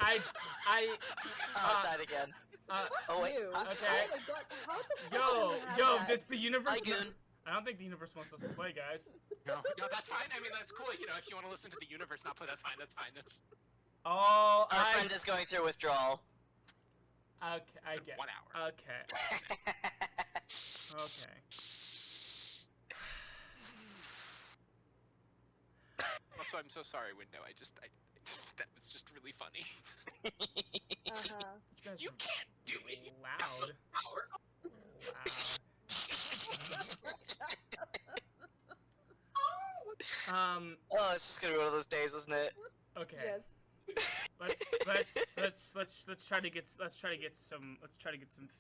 Oh, it died again. Oh wait. You. Okay. Oh my god, how the fuck do you have that? does the universe... Hi, Goon. I don't think the universe wants us to play, guys. No, that's fine. I mean, that's cool. You know, if you want to listen to the universe not play, that's fine. That's fine. Oh, Our friend is going through withdrawal. Okay, I get 1 hour. Okay. Okay. Also, I'm so sorry, Window. That was just really funny. Uh-huh. You guys You are can't do it. loud. Power. Wow. Oh, it's just gonna be one of those days, isn't it? Okay. Yes. Let's try to get some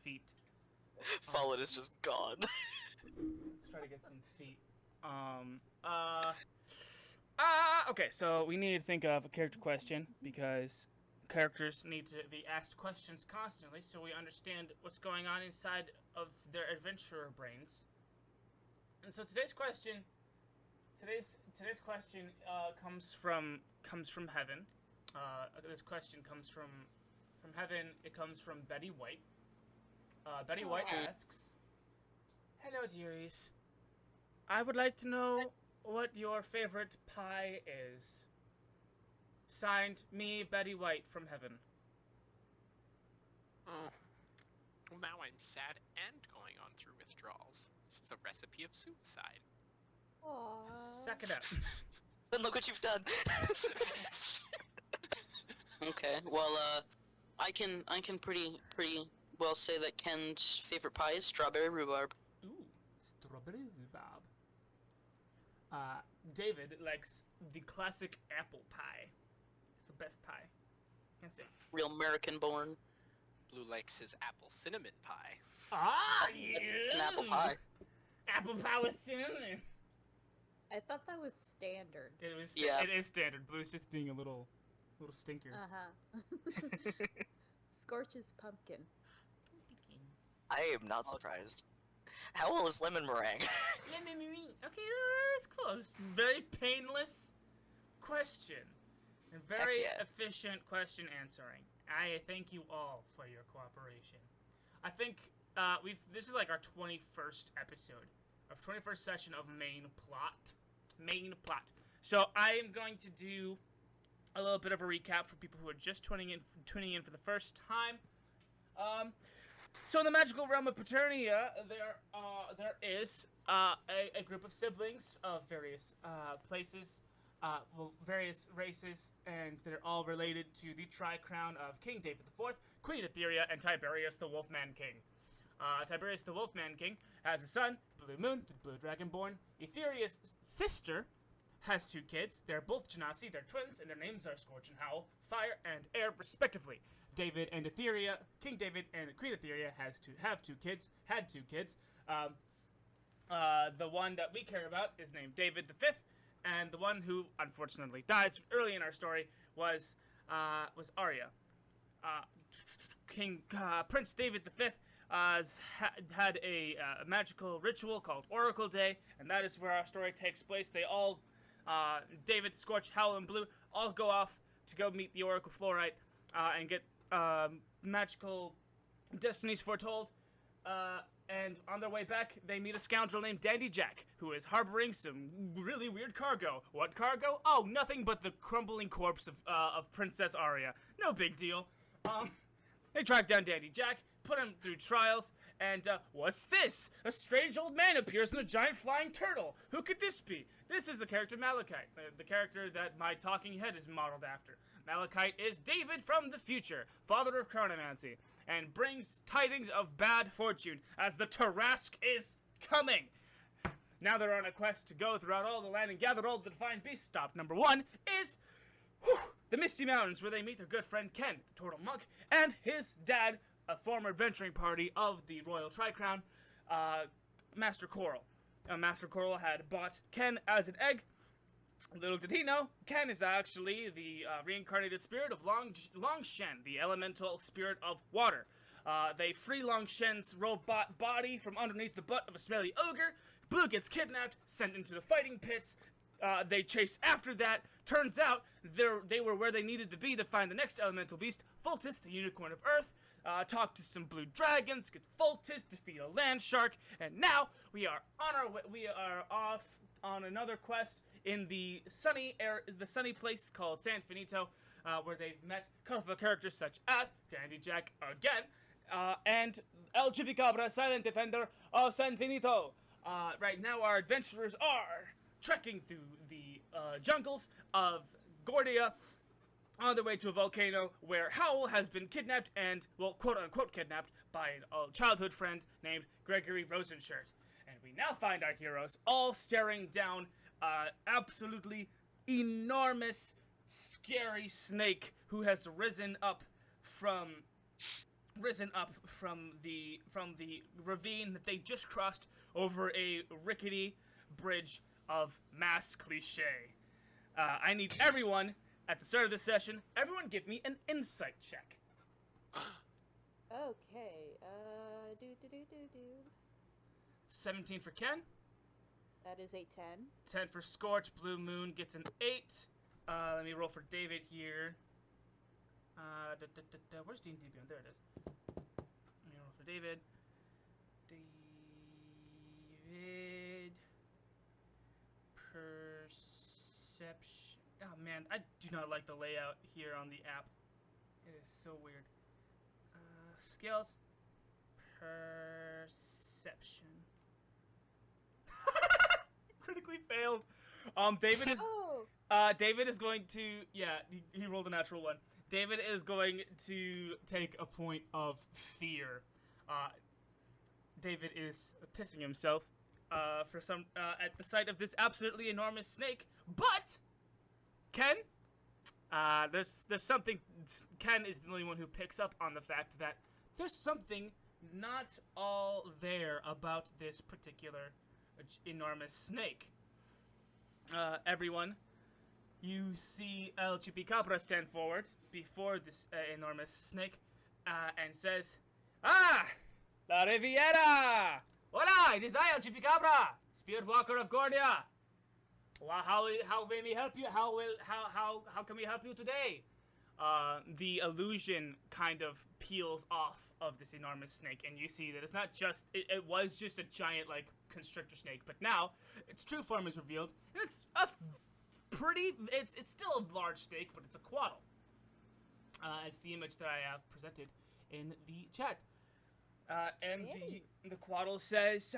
feet. Fallen is just gone. Let's try to get some feet. Okay, so we need to think of a character question because characters need to be asked questions constantly so we understand what's going on inside of their adventurer brains. And so today's question comes from heaven. This question comes from heaven. It comes from Betty White. Betty White asks, "Hello, dearies. I would like to know what your favorite pie is. Signed, me, Betty White from heaven." Oh. Well, now I'm sad and going on through withdrawals. This is a recipe of suicide. Aww. Suck it up. Then look what you've done. Okay, well, I can pretty well say that Ken's favorite pie is strawberry rhubarb. Ooh, strawberry rhubarb. David likes the classic apple pie. It's the best pie. Can't say. Real American born. Blue likes his apple cinnamon pie. Ah, That's an apple pie. Apple pie with cinnamon. I thought that was standard. It was. Yeah. It is standard. Blue's just being a little stinker. Uh-huh. Skorch is pumpkin. I am not surprised. Howle is lemon meringue. Okay, that's close. Very painless question. And very Heck yeah. efficient question answering. I thank you all for your cooperation. I think this is like our 21st episode. Our 21st session of main plot. So I am going to do a little bit of a recap for people who are just tuning in for the first time. So in the magical realm of Paternia, there is a group of siblings of various places, various races, and they're all related to the Tri-Crown of King David IV, Queen Etheria, and Tiberius the Wolfman King. Tiberius the Wolfman King has a son, Blu Moon, the Blue Dragonborn. Etheria's sister has 2 kids. They're both Genasi, they're twins, and their names are Skortch and Howle, fire and air respectively. David and Etheria, King David and Queen Etheria had 2 kids. The one that we care about is named David V, and the one who unfortunately dies early in our story was Arya. Prince David V had a magical ritual called Oracle Day, and that is where our story takes place. They all, David, Skortch, Howle, and Blu, all go off to go meet the Oracle Fluorite and get magical destinies foretold. And on their way back, they meet a scoundrel named Dandy Jack, who is harboring some really weird cargo. What cargo? Oh, nothing but the crumbling corpse of Princess Arya. No big deal. They track down Dandy Jack, put him through trials, and what's this? A strange old man appears in a giant flying turtle. Who could this be? This is the character Malachite, the character that my talking head is modeled after. Malachite is David from the future, father of chronomancy, and brings tidings of bad fortune as the Tarask is coming. Now they're on a quest to go throughout all the land and gather all the defined beasts. Stop number 1 is the Misty Mountains, where they meet their good friend Ken, the turtle monk, and his dad, a former adventuring party of the Royal Tri-Crown, Master Coral. Master Coral had bought Ken as an egg. Little did he know, Ken is actually the reincarnated spirit of Longshen, the elemental spirit of water. They free Longshen's robot body from underneath the butt of a smelly ogre. Blue gets kidnapped, sent into the fighting pits. They chase after that. Turns out they were where they needed to be to find the next elemental beast, Fultus, the unicorn of Earth. Talk to some blue dragons, get Fultus, defeat a land shark, and now we are on our way. We are off on another quest in the sunny place called San Finito, where they've met colorful characters such as Dandy Jack again, and El Chupacabra, Silent Defender of San Finito. Right now, our adventurers are trekking through the jungles of Gordia, on their way to a volcano where Howle has been kidnapped and, well, quote-unquote kidnapped by a childhood friend named Gregory Rosenshirt. And we now find our heroes all staring down absolutely enormous, scary snake who has risen up from the ravine that they just crossed over a rickety bridge of mass cliche. I need everyone, at the start of this session, everyone give me an insight check. Okay, 17 for Ken. That is a 10. 10 for Skortch. Blu Moon gets an 8. Let me roll for David here. Where's D&D Beyond? There it is. Let me roll for David. David. Perception. Oh man, I do not like the layout here on the app. It is so weird. Skills. Perception. Critically failed. David is going to, he rolled a natural one. David is going to take a point of fear. David is pissing himself at the sight of this absolutely enormous snake. But Ken, there's something. Ken is the only one who picks up on the fact that there's something not all there about this particular enormous snake. Everyone, you see El Chupacabra stand forward before this enormous snake and says, "Ah, La Riviera! Hola, it is I, El Chupacabra, Spirit Walker of Gordia. Well, how may we help you? How can we help you today?" The illusion kind of peels off of this enormous snake, and you see that it's not just it was just a giant like constrictor snake, but now its true form is revealed, and it's it's still a large snake, but it's a quaddle. It's the image that I have presented in the chat, and the quaddle says,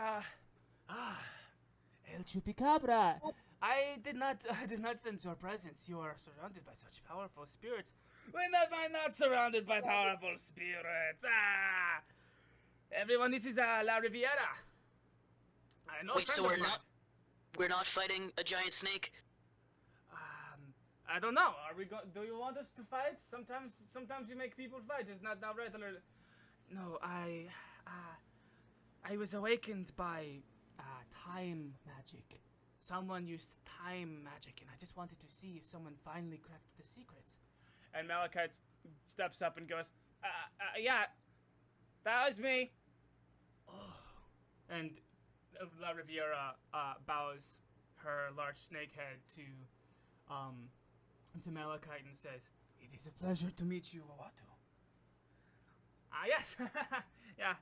El Chupacabra. I did not sense your presence. You are surrounded by such powerful spirits. When am I not surrounded by powerful spirits? Everyone, this is La Riviera. I know. Wait, so we're not fighting a giant snake? I don't know. Are we do you want us to fight? Sometimes you make people fight. It's not right. No, I was awakened by time magic. Someone used time magic, and I just wanted to see if someone finally cracked the secrets. And Malachite steps up and goes, yeah, that was me. Oh. And La Riviera bows her large snake head to Malachite and says, "It is a pleasure to meet you, Owatu." Yes, yeah.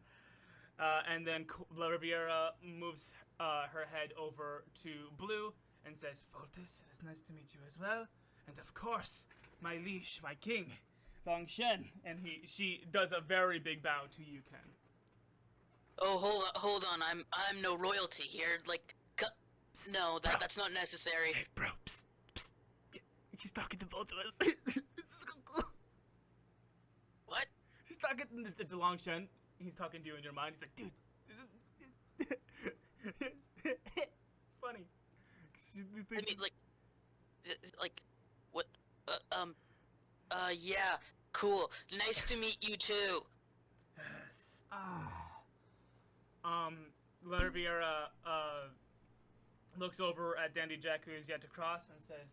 And then La Riviera moves her head over to Blue and says, "Fultus, it is nice to meet you as well. And of course, my liege, my king, Longshen." And she does a very big bow to you, Ken. Oh, hold on. I'm no royalty here. Like, no, that's not necessary. Hey, bro, psst, psst. She's talking to both of us. It's so cool. What? She's talking. It's a Longshen. He's talking to you in your mind. He's like, "Dude, this is." It's funny. I mean, like, what? Yeah, cool. Nice to meet you too. Yes. La Riviera looks over at Dandy Jack, who is yet to cross, and says,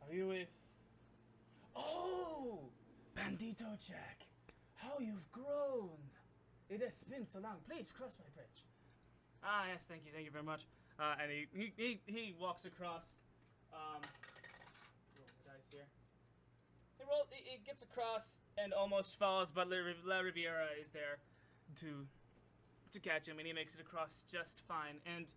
"Are you with?" "Oh, Bandito Jack, how you've grown! It has been so long. Please cross my bridge." Yes, thank you very much. And he walks across Roll the dice here. It gets across and almost falls, but La Riviera is there to catch him, and he makes it across just fine. And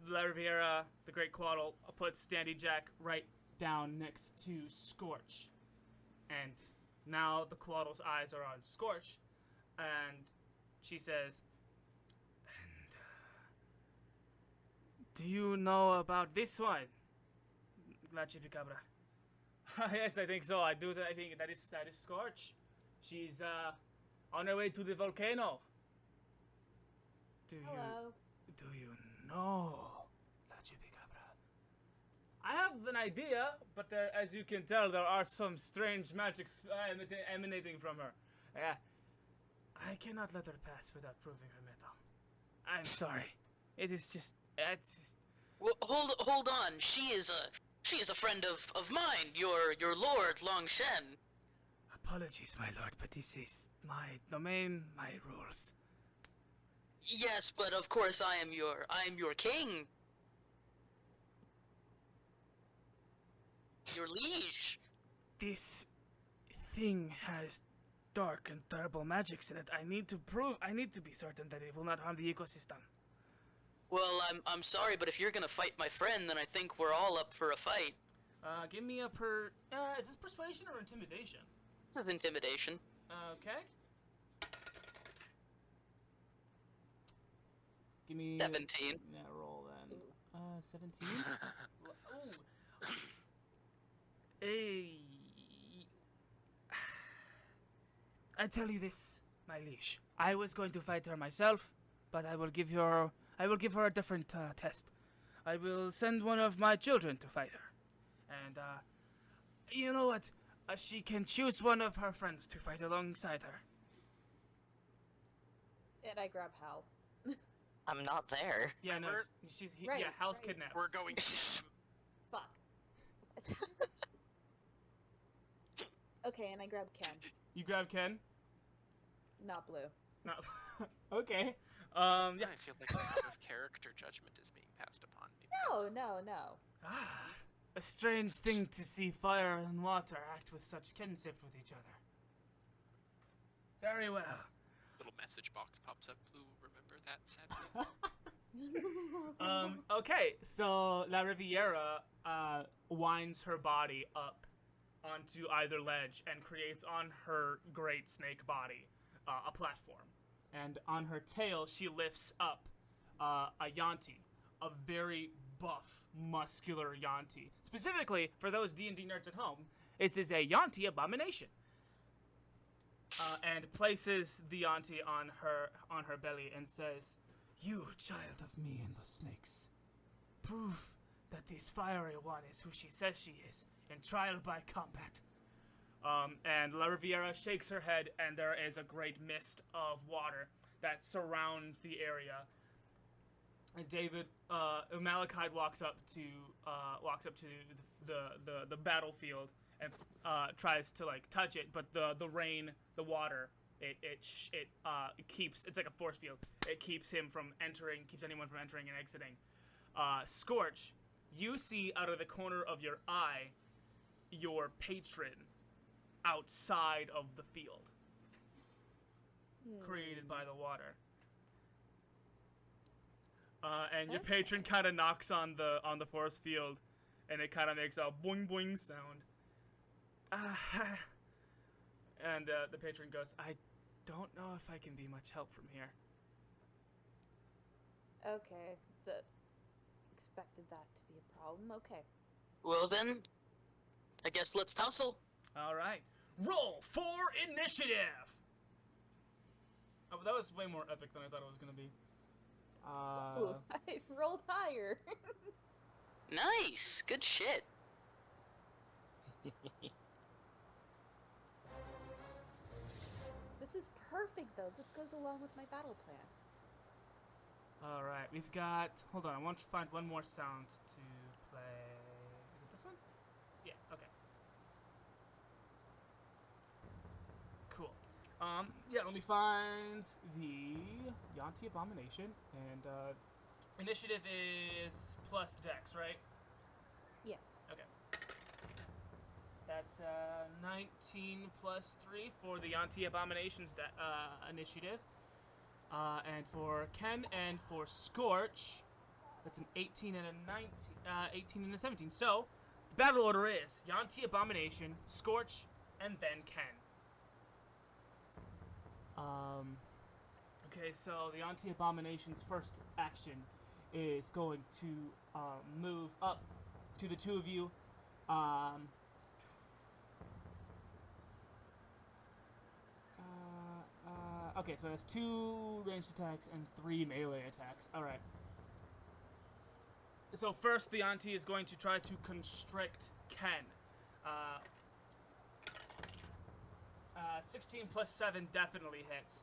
La Riviera, the Great Quaddle, puts Dandy Jack right down next to Skortch. And now the Quaddle's eyes are on Skortch, and she says, "Do you know about this one, La Chupacabra?" Yes, I think so. I do. I think that is Skortch. She's on her way to the volcano. Hello. Do you know La Chupacabra? I have an idea, but there, as you can tell, there are some strange magics emanating from her. Yeah, I cannot let her pass without proving her mettle. I'm sorry. It's just. Well, hold on. She is a friend of mine. Your lord, Long Shen. Apologies, my lord, but this is my domain, my rules. Yes, but of course I am your king. Your liege. This thing has dark and terrible magics in it. I need to be certain that it will not harm the ecosystem. Well, I'm sorry, but if you're gonna fight my friend, then I think we're all up for a fight. Give me a is this persuasion or intimidation? This is intimidation. Okay. Give me 17. Yeah, roll then. 17. Ooh. Hey. I tell you this, my liege. I was going to fight her myself, but I will give her a different test. I will send one of my children to fight her. And, you know what? She can choose one of her friends to fight alongside her. And I grab Howle. I'm not there. Yeah, no, Right, Hal's right. kidnapped. We're going to... Fuck. Okay, and I grab Ken. You grab Ken? Not Blue. No. Okay. Yeah. I feel like some out of character judgment is being passed upon me. No. Ah, a strange thing to see fire and water act with such kinship with each other. Very well. Little message box pops up. Blue, remember that sadly? Okay, so La Riviera winds her body up onto either ledge and creates on her great snake body a platform. And on her tail, she lifts up a Yanti, a very buff, muscular Yanti. Specifically, for those D&D nerds at home, it is a Yanti abomination. And places the Yanti on her belly and says, "You, child of me and the snakes, prove that this fiery one is who she says she is in trial by combat." And La Riviera shakes her head, and there is a great mist of water that surrounds the area. And David, Malachite walks up to the battlefield and tries to like touch it, but the rain, the water, it keeps, it's like a force field. It keeps anyone from entering and exiting. Skortch, you see out of the corner of your eye your patron outside of the field, created by the water. And your patron kind of knocks on the force field, and it kind of makes a boing boing sound. And the patron goes, "I don't know if I can be much help from here." Okay, expected that to be a problem. Okay. Well then, I guess let's tussle. All right, roll for initiative. Oh, that was way more epic than I thought it was gonna be. Ooh, I rolled higher. Nice, good shit. This is perfect, though. This goes along with my battle plan. All right, we've got. Hold on, I want to find one more sound to play. Is it this one? Yeah. Okay. Cool. Yeah. Let me find the Yanti Abomination, and initiative is plus Dex, right? Yes. Okay. That's 19 plus 3 for the Anti-Abominations initiative. And for Ken and for Skortch, that's an 18 and a 19, 18 and a 17. So, the battle order is Yanti Abomination, Skortch, and then Ken. Okay, so the Yanti Abomination's first action is going to move up to the two of you. Okay, so it has 2 ranged attacks and 3 melee attacks. Alright. So first, the auntie is going to try to constrict Ken. 16 plus 7 definitely hits.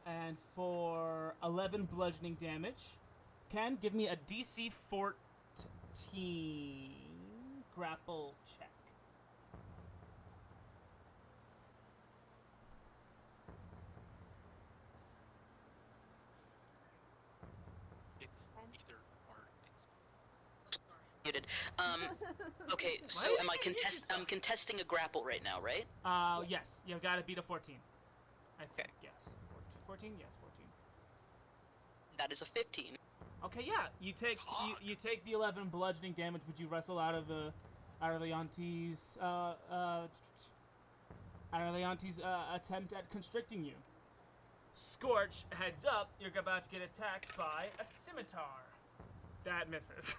And for 11 bludgeoning damage, Ken, give me a DC 14 grapple check. It's either or. Muted. Okay, so Why am I did you hit yourself? I'm contesting a grapple right now, right? Yes. You've got to beat a 14. I think, Okay. yes. 14? Yes, 14. That is a 15. Okay, yeah. You take you take the 11 bludgeoning damage, but you wrestle out of the auntie's attempt at constricting you. Skorch, heads up, you're about to get attacked by a scimitar. That misses.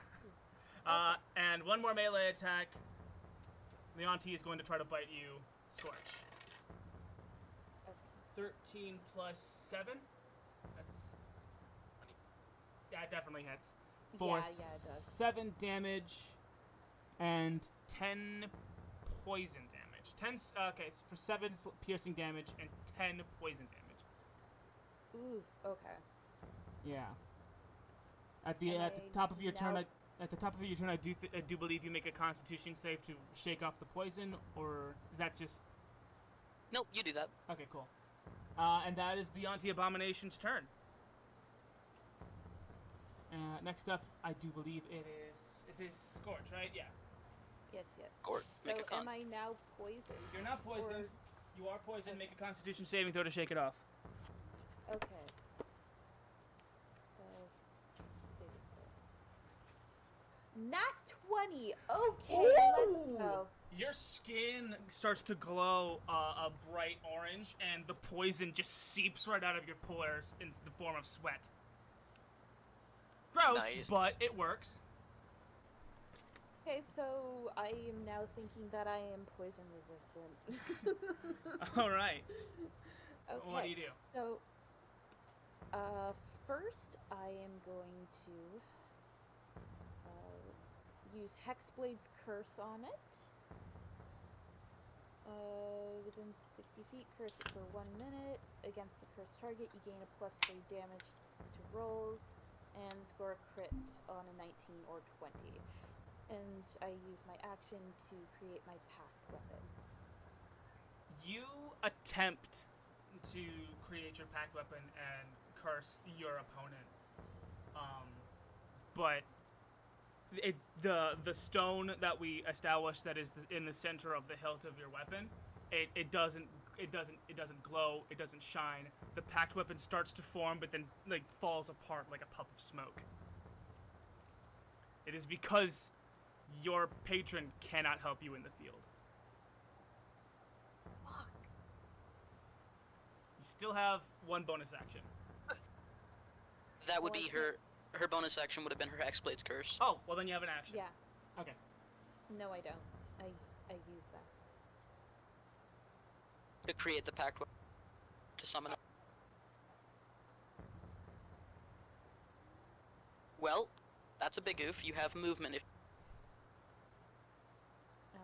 And one more melee attack. The auntie is going to try to bite you, Skorch. Okay. 13 plus 7. That's... Yeah, it definitely hits. For Yeah, it does. 7 damage and 10 poison damage. 10, okay, so for 7 piercing damage and 10 poison damage. Oof. Okay. Yeah. At the top of your turn, at the top of your turn, I do believe you make a Constitution save to shake off the poison, or is that just? Nope, you do that. Okay, cool. And that is the Anti-Abomination's turn. Next up, I do believe it is Skorch, right? Yeah. Yes. Or So make a con. am I now poisoned? You're not poisoned. Or- You are poisoned. Okay. Make a Constitution saving throw to shake it off. Okay. Nat 20. Okay, let's go. Your skin starts to glow a bright orange, and the poison just seeps right out of your pores in the form of sweat. Gross, Nice. but it works. Okay, so I am now thinking that I am poison resistant. All right. Okay. What do you do? So, first I am going to use Hexblade's Curse on it. Within 60 feet, curse it for 1 minute. Against the cursed target, you gain a +3 damage to rolls and score a crit on a 19 or 20. And I use my action to create my pact weapon. You attempt to create your pact weapon and curse your opponent, but the stone that we established that is in the center of the hilt of your weapon, it doesn't glow, it doesn't shine. The pact weapon starts to form, but then like falls apart like a puff of smoke. It is because your patron cannot help you in the field. Fuck. You still have 1 bonus action. That would Well, be I her bonus action would have been her Hexblade's Curse. Oh, well then you have an action. Yeah. Okay. No, I don't. I use that. To create the pact weapon. To summon it. Well, that's a big oof. You have movement if I'm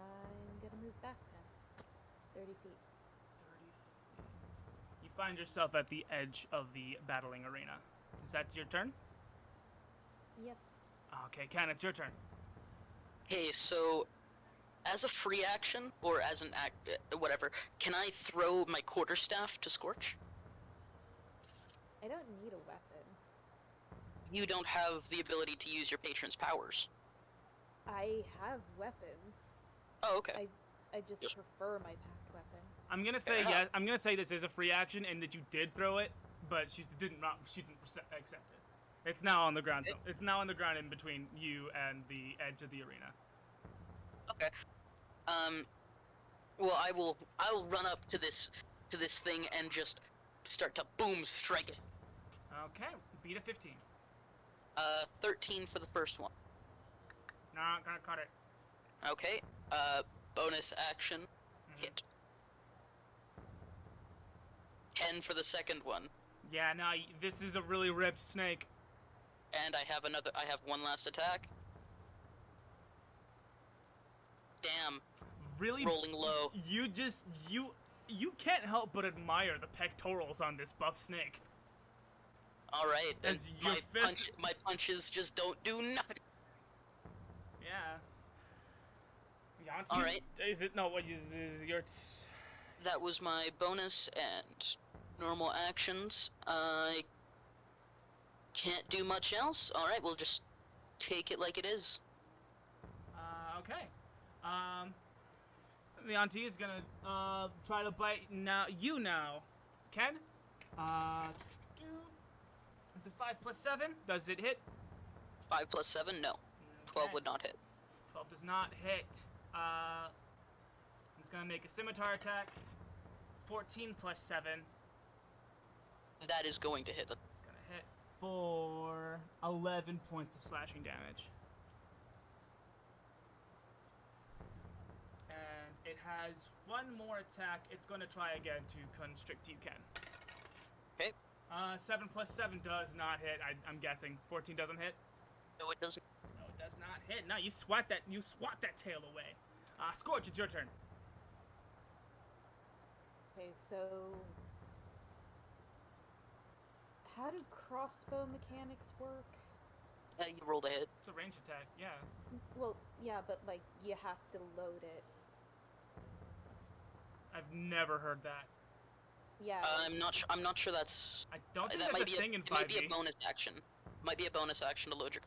gonna move back then. 30 feet. 30 feet. You find yourself at the edge of the battling arena. Is that your turn? Yep. Okay, Ken, it's your turn. Okay, so as a free action or as an act, whatever, can I throw my quarterstaff to Skorch? I don't need a weapon. you don't have the ability to use your patron's powers. I have weapons. Oh, okay. I just prefer my packed weapon. I'm gonna say Fair yeah. enough. I'm gonna say this is a free action and that you did throw it, but she didn't accept it. It's now on the ground. So it's now on the ground in between you and the edge of the arena. Okay. Well, I'll run up to this thing and just start to boom strike it. Okay, beat a 15. 13 for the first one. Not gonna cut it. Okay. Bonus action hit. 10 for the second one. Yeah, no, this is a really ripped snake. And I have one last attack. Damn. Really Rolling low. You can't help but admire the pectorals on this buff snake. All right. As your fist- My punches just don't do nothing. Yeah. Yanti, All right. Is it no? What is your? That was my bonus and normal actions. I can't do much else. All right, we'll just take it like it is. Okay. The auntie is gonna try to bite you now, Ken. It's a 5 plus 7. Does it hit? 5 plus 7, no. 12 Okay. would not hit. 12 does not hit. It's gonna make a scimitar attack. 14 plus 7. That is going to hit. It's gonna hit for 11 points of slashing damage. And it has one more attack. It's gonna try again to constrict you, Ken. Okay. 7 plus 7 does not hit. I'm guessing 14 doesn't hit. No, it doesn't. No, it does not hit. No, you swat that tail away. Skortch, it's your turn. Okay, so how do crossbow mechanics work? You rolled a hit. It's a range attack, yeah. Well, yeah, but like you have to load it. I've never heard that. Yeah. I'm not sure that's. I don't think that that's might a be thing in it might be 5e. a bonus action. Might be a bonus action to load your.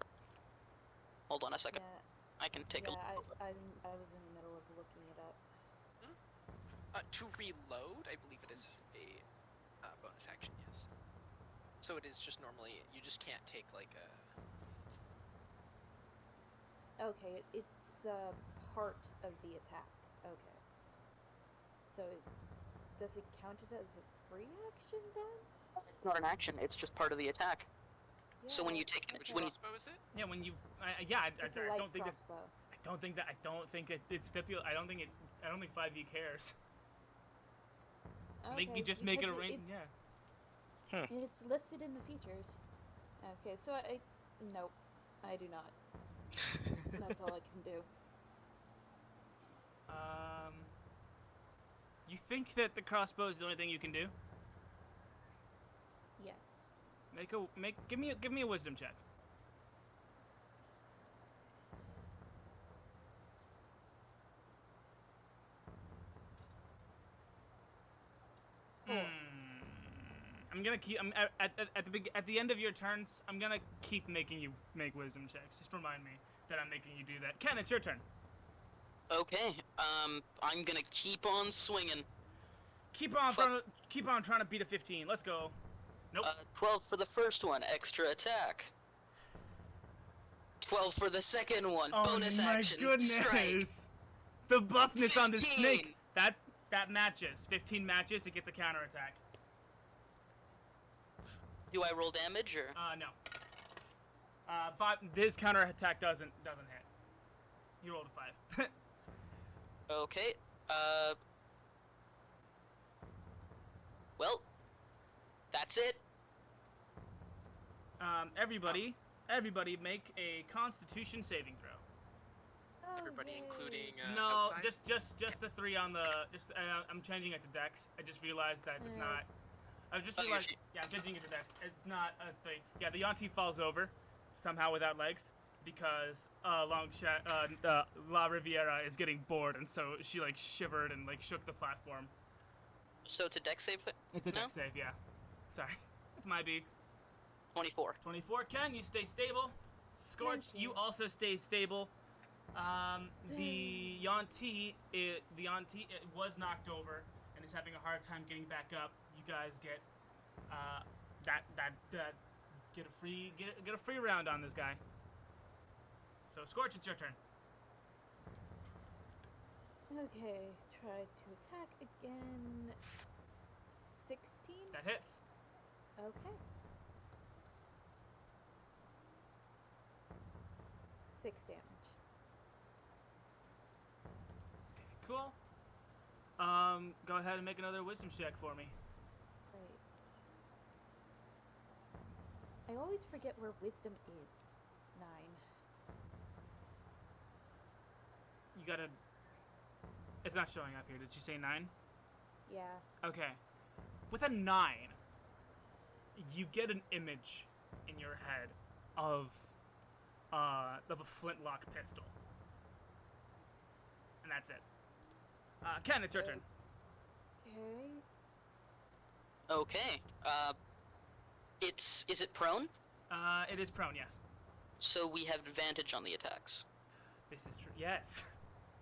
Hold on a second. Yeah, I can take yeah. a look. I was in the middle of looking it up. To reload, I believe it is a bonus action, yes. So it is just normally, you just can't take like a... Okay, it's part of the attack. Okay. So, does it count it as a free action then? It's not an action. It's just part of the attack. So when you take Which when you crossbow is it? Yeah, when you, I It's a light don't think crossbow. I don't think it stipulates. I don't think 5e cares. Okay, Just make it a because range. Yeah. It's listed in the features. Okay, so nope, I do not. That's all I can do. You think that the crossbow is the only thing you can do? Yes. Give me a wisdom check. I'm gonna keep. At the end of your turns, I'm gonna keep making you make wisdom checks. Just remind me that I'm making you do that. Ken, it's your turn. Okay. I'm gonna keep on swinging. Keep on trying to beat a 15. Let's go. Nope. 12 for the first one, extra attack. 12 for the second one, bonus action, strike. The buffness on this 15. snake. That matches. 15 matches. It gets a counterattack. Do I roll damage or? No. 5. This counterattack doesn't hit. You rolled a 5. Okay. Well, that's it. Everybody make a Constitution saving throw. Oh, Everybody, yay. including No, outside? just the 3 on the. I'm changing it to Dex. I just realized that it's not. I just Oh, you're realized. Yeah, I'm changing it to Dex. It's not a thing. Yeah, the Yanti falls over, somehow without legs, because La Riviera is getting bored, and so she like shivered and like shook the platform. So it's a deck save thing? It's a No? Dex save, yeah. Sorry, it's my B. 24. 24. Ken, you stay stable. Skortch, you 19. also stay stable. The Yanti, it was knocked over and is having a hard time getting back up. You guys get get a free round on this guy. So Skortch, it's your turn. Okay, try to attack again. 16? That hits. Okay. 6 damage. Okay, cool. Go ahead and make another wisdom check for me. Right. I always forget where wisdom is. 9. You gotta. It's not showing up here. Did you say 9? Yeah. Okay. With a 9, you get an image in your head of a flintlock pistol. And that's it. Ken, it's your turn. Okay. Okay. Is it prone? It is prone, yes. So we have advantage on the attacks. This is true. Yes.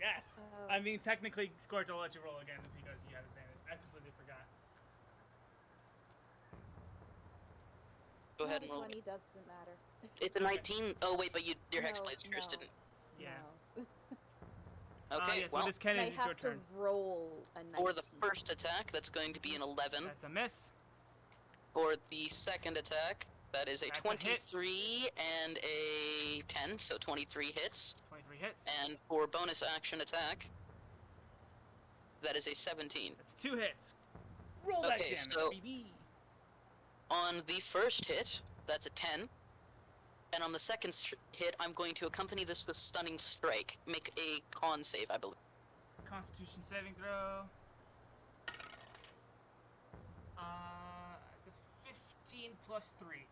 Yes. Oh. I mean, technically, Skorch will let you roll again because you have advantage. I completely forgot. Go ahead and roll. 20 doesn't matter. It's a 19. Oh wait, but your No, hexblade yours no. didn't. Yeah. No. Okay, yes, well, Miss Kennedy, I it's your have to turn. roll a 19. for the first attack, that's going to be an 11. That's a miss. For the second attack, that is a That's a hit. 23 and a 10, so 23 hits. 23 hits. And for bonus action attack, that is a 17. That's 2 hits. Roll that Okay, damage, so- baby. On the first hit, that's a 10. And on the second hit, I'm going to accompany this with Stunning Strike. Make a con save, I believe. Constitution saving throw. It's a 15 plus 3.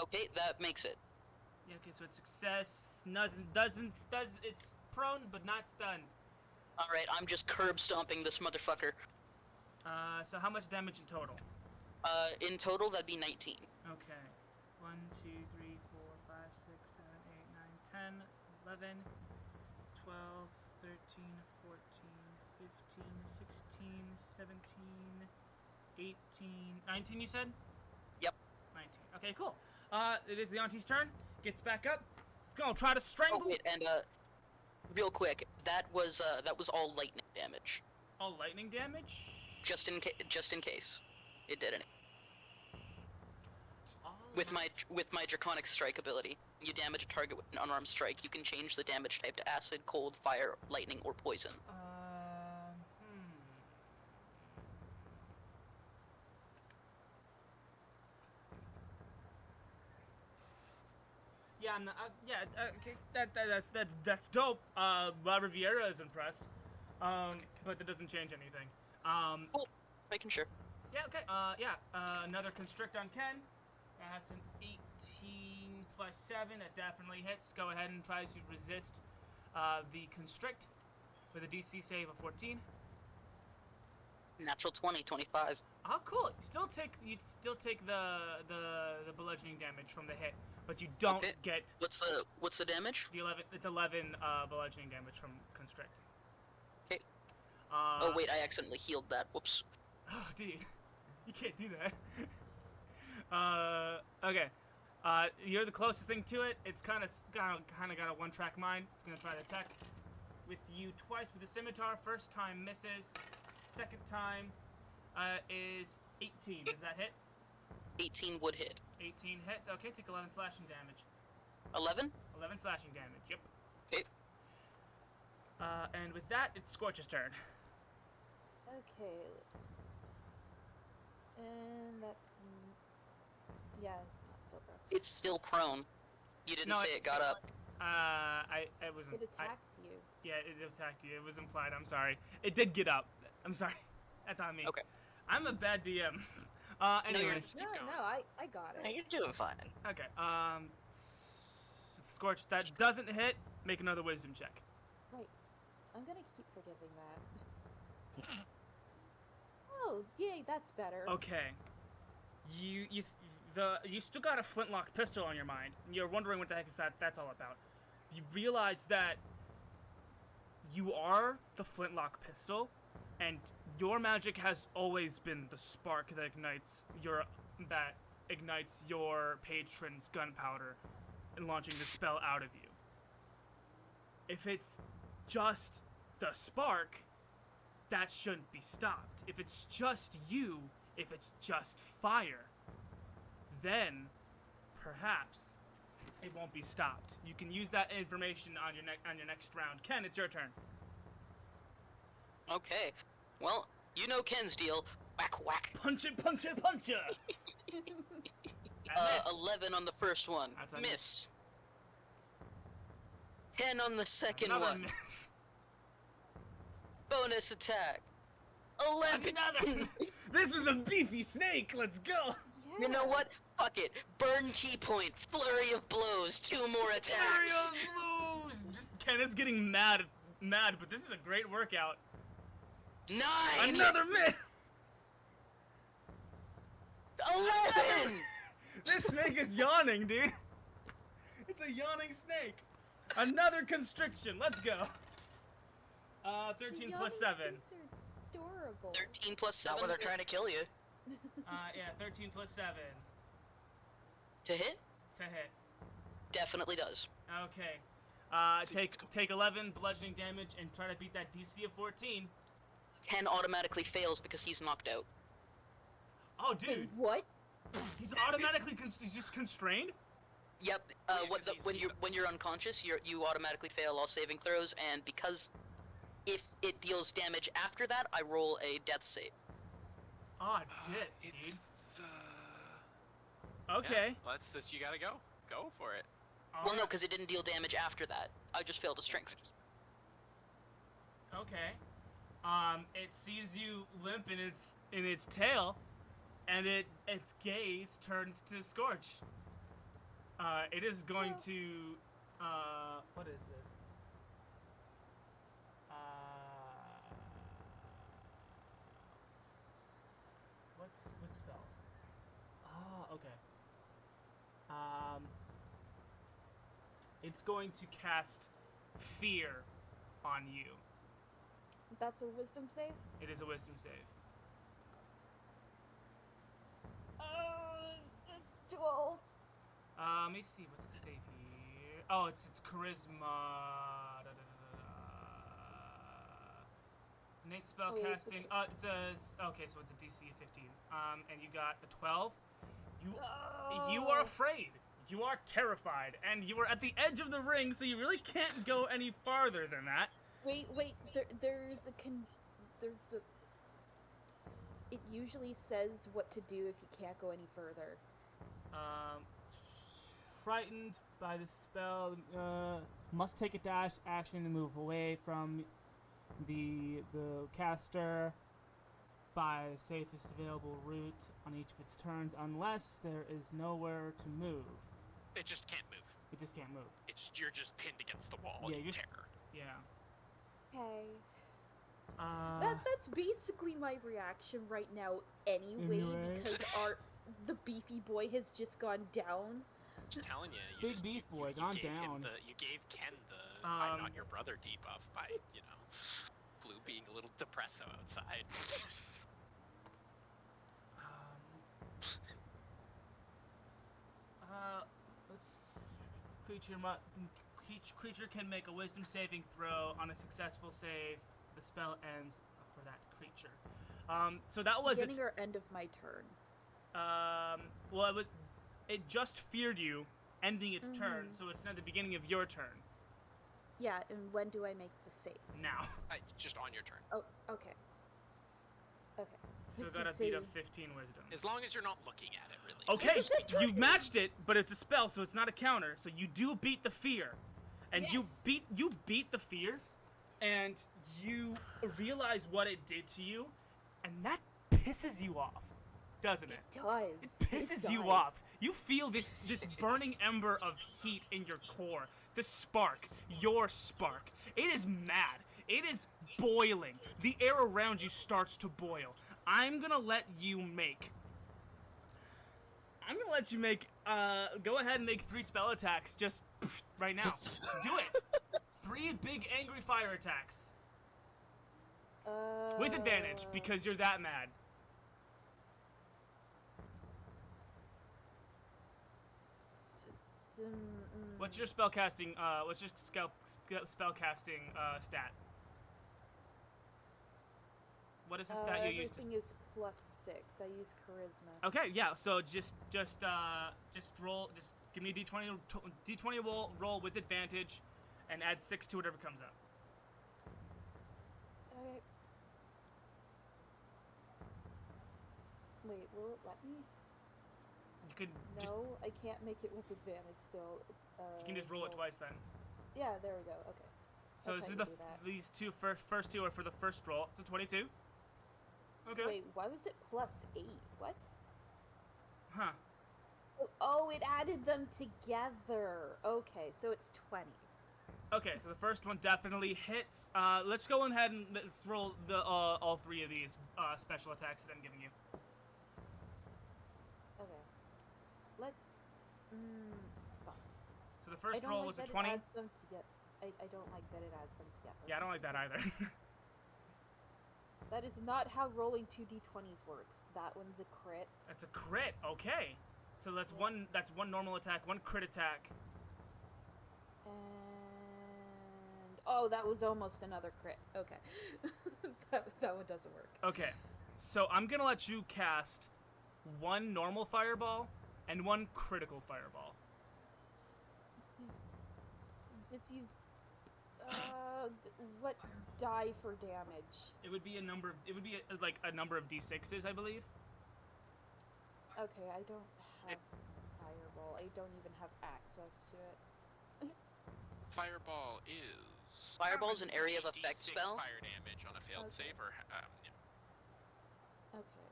Okay, that makes it. Yeah, okay, so it's success. It's prone, but not stunned. Alright, I'm just curb stomping this motherfucker. So how much damage in total? In total, that'd be 19. Okay. 1, 2, 3, 4, 5, 6, 7, 8, 9, 10, 11, 12, 13, 14, 15, 16, 17, 18, 19 you said? Yep. 19. Okay, cool. It is the auntie's turn. Gets back up. Gonna try to strangle. Oh wait, and real quick, that was all lightning damage. All lightning damage? Just in case it did any. With my draconic strike ability, you damage a target with an unarmed strike. You can change the damage type to acid, cold, fire, lightning, or poison. Yeah, I'm not, okay, that's dope. La Riviera is impressed. But that doesn't change anything. Cool. Making sure. Yeah, okay, another constrict on Ken. That's an 18 plus 7, that definitely hits. Go ahead and try to resist, the constrict with a DC save of 14. Natural 20, 25. Oh, cool. You still take the bludgeoning damage from the hit, but you don't Okay. get What's the damage? the 11. It's 11 bludgeoning damage from constrict. Okay. Oh Oh wait, I accidentally healed that. Whoops. Oh, dude, you can't do that. Okay. You're the closest thing to it. It's kind of got a one-track mind. It's gonna try to attack with you twice with the scimitar. First time misses. Second time is 18. Does that hit? 18 would hit. 18 hits. Okay, take 11 slashing damage. 11? 11 slashing damage. Yep. Okay. And with that, it's Skorch's turn. Okay, let's. And that's. Yeah, it's not still broken. It's still prone. You didn't No, say it got up. It wasn't. It attacked you. Yeah, it attacked you. It was implied. I'm sorry. It did get up. I'm sorry. That's on me. Okay. I'm a bad DM. Anyway. you're- Just No, keep going. no, I got Hey, it. you're doing fine. Okay. Skorch, that doesn't hit. Make another wisdom check. Right. I'm gonna keep forgiving that. Oh, yay, that's better. Okay. you still got a flintlock pistol on your mind. And you're wondering what the heck that's all about. You realize that you are the flintlock pistol, and your magic has always been the spark that ignites your patron's gunpowder and launching the spell out of you. If it's just the spark, that shouldn't be stopped. If it's just you, if it's just fire, then perhaps it won't be stopped. You can use that information on your next round. Ken, it's your turn. Okay. Well, you know Ken's deal. Whack, whack. Punch it, punch it, punch it! 11 on the first one. That's a Miss. 10 on the second Another one. miss. Bonus attack. 11. Another. This is a beefy snake. Let's go. Yeah. You know what? Fuck it. Burn key point. Flurry of blows. 2 more attacks. Flurry of blows. Just Ken is getting mad, but this is a great workout. 9. Another miss. 11. This snake is yawning, dude. It's a yawning snake. Another constriction. Let's go. 13 plus 7. Snakes are adorable. 13 plus 7. Not when they're trying to kill you. Yeah, 13 plus 7 To hit? to hit. Definitely does. Okay. Take 11 bludgeoning damage and try to beat that DC of 14. 10 automatically fails because he's knocked out. Oh, Wait, dude. what? He's automatically he's just constrained? Yep. Yeah, What 'cause he's- when you're unconscious, you automatically fail all saving throws, and because if it deals damage after that, I roll a death save. Oh, dude. It's the... Okay. Yeah, well, that's this. You gotta go. Go for it. Well, no, because it didn't deal damage after that. I just failed a strength. Okay. It sees you limp in its tail, and its gaze turns to Skortch. It is going to what is this? What spells? Oh, okay. It's going to cast Fear on you. That's a wisdom save? It is a wisdom save. Just 12. Let me see, what's the save here? Oh, it's charisma. Innate spell Oh, yeah, it's casting. It says okay, so it's a DC of 15. And you got a 12. You are afraid. You are terrified, and you are at the edge of the ring, so you really can't go any farther than that. Wait, there's a... It usually says what to do if you can't go any further. Frightened by the spell, must take a dash action to move away from the caster by the safest available route on each of its turns, unless there is nowhere to move. It just can't move. It just can't move. You're just pinned against the wall. Yeah, in you're- terror. Yeah. Hey. Uh, That's basically my reaction right now anyway, Anyway. because the beefy boy has just gone down. I'm just telling you. Big beef boy, gone gave him down. You gave Ken the I'm Um, not your brother debuff by, Blue being a little depresso outside. Creature can make a wisdom saving throw. On a successful save, the spell ends for that creature. So that was Beginning its. or end of my turn. Well, it just feared you, ending its turn. So it's now the beginning of your turn. Yeah, and when do I make the save? Now. Just on your turn. Oh, okay. Okay. So Wisdom got a beat of save. 15 wisdom. As long as you're not looking at it, really. Okay, That's right. you matched it, but it's a spell, so it's not a counter. So you do beat the fear, and Yes. you beat the fear, and you realize what it did to you, and that pisses you off, doesn't it? It does. It pisses you does. off. You feel this burning ember of heat in your core. The spark, your spark. It is mad. It is boiling. The air around you starts to boil. I'm gonna let you make I'm gonna let you make. Go ahead and make 3 spell attacks just right now. Do it. 3 big angry fire attacks with advantage because you're that mad. What's your spell casting? What's your spell casting stat? What is the stat you use? Everything is +6. I use charisma. Okay, yeah. So just roll. Just give me a d20 roll with advantage, and add 6 to whatever comes up. Okay. Wait, will it let me? You could No, just. I can't make it with advantage. So. You can just roll it twice then. Yeah, there we go. Okay. So That's this how is you do that. these first two are for the first roll. So 22. Okay. Wait, why was it +8? What? Huh. Oh, it added them together. Okay, so it's 20. Okay, so the first one definitely hits. Let's go ahead and let's roll the all 3 of these special attacks that I'm giving you. Okay. Let's. Fuck. So the I first don't roll like was a that 20. It adds them together. I don't like that it adds them together. Yeah, I don't like that either. That is not how rolling 2d20s works. That one's a crit. That's a crit. Okay. So that's one normal attack, 1 crit attack. And oh, that was almost another crit. Okay. that one doesn't work. Okay. So I'm going to let you cast 1 normal fireball and 1 critical fireball. Let's use what die for damage? It would be a number like a number of d6s, I believe. Okay, I don't have fireball. I don't even have access to it. Fireball is. Fireball is an area of effect D6 spell. Fire damage on a failed Okay. save, or Okay.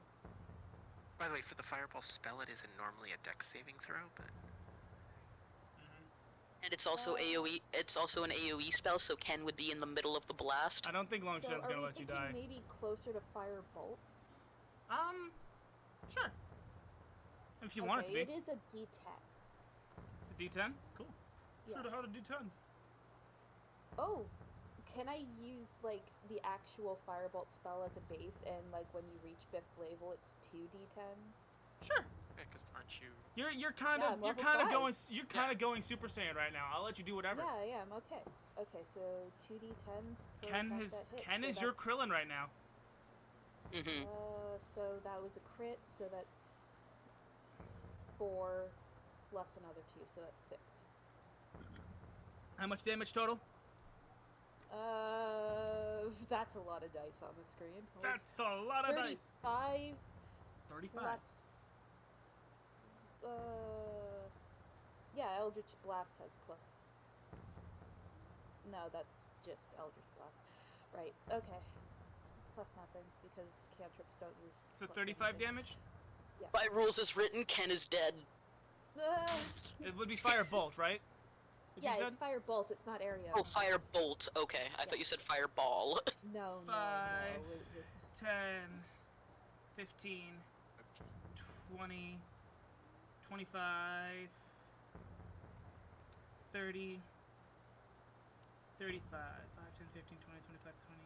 By the way, for the fireball spell, it isn't normally a dex saving throw, but And it's also AoE. It's also an AoE spell, so Ken would be in the middle of the blast. I don't think So Longshan's are going to we let you thinking die. maybe closer to firebolt? Sure. If you want it to be. It is a D10. It's a d10? Cool. Yeah. Should have had a d10. Oh, can I use like the actual firebolt spell as a base, and like when you reach 5th level, it's 2 D10s? Sure. because aren't you? You're kind Yeah, of I'm you're level kind of 5. going going Super Saiyan right now. I'll let you do whatever. Yeah, I am. Okay. Okay, so 2 D10s per Ken attack is that hits, Ken so is your that's- Krillin right now. Mm-hmm. So that was a crit, so that's 4 plus another 2, so that's 6. How much damage total? That's a lot of dice on the screen. That's a lot of dice. 35 35. plus. Yeah, Eldritch Blast has plus. No, that's just Eldritch Blast. Right, okay. Plus nothing, because cantrips don't use. So plus 35 anything. damage? By rules as written, Ken is dead. It would be fire bolt, right? What you Yeah, said? it's Fire Bolt, it's not area. Oh, fire bolt. Okay, I thought you said fireball. No, no, 5, no. 10, 15, 20, 25, 30, 35, 5, 10, 15, 20, 25, 20,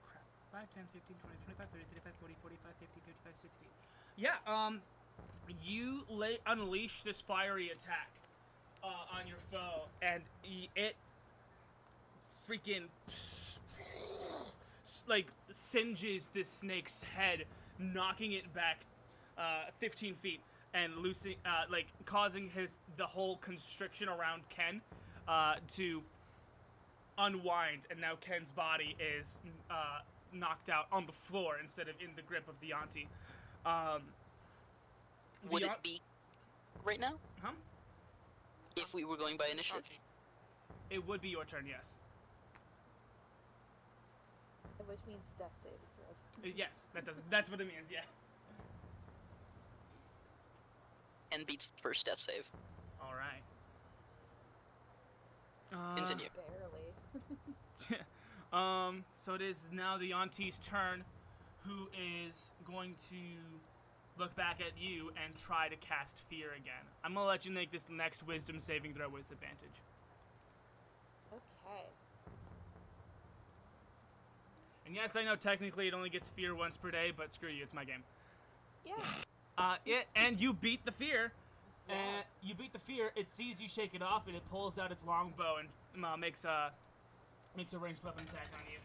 crap. 5, 10, 15, 20, 25, 30, 35, 40, 45, 50, 55, 60. Yeah, you unleash this fiery attack on your foe, and it freaking like singes this snake's head, knocking it back 15 feet and loosing, like causing the whole constriction around Ken to unwind, and now Ken's body is knocked out on the floor instead of in the grip of the auntie. Would it be right now? Huh? If we were going by initiative? Shocking. It would be your turn, yes. Which means death saving throws. Yes, that's what it means, yeah. And beats the first death save. All right. Continue. Barely. So it is now the auntie's turn, who is going to look back at you and try to cast fear again. I'm gonna let you make this next wisdom saving throw with advantage. Okay. And yes, I know technically it only gets fear once per day, but screw you, it's my game. Yeah. And you beat the fear. Yeah. And you beat the fear. It sees you shake it off, and it pulls out its longbow and makes a ranged weapon attack on you.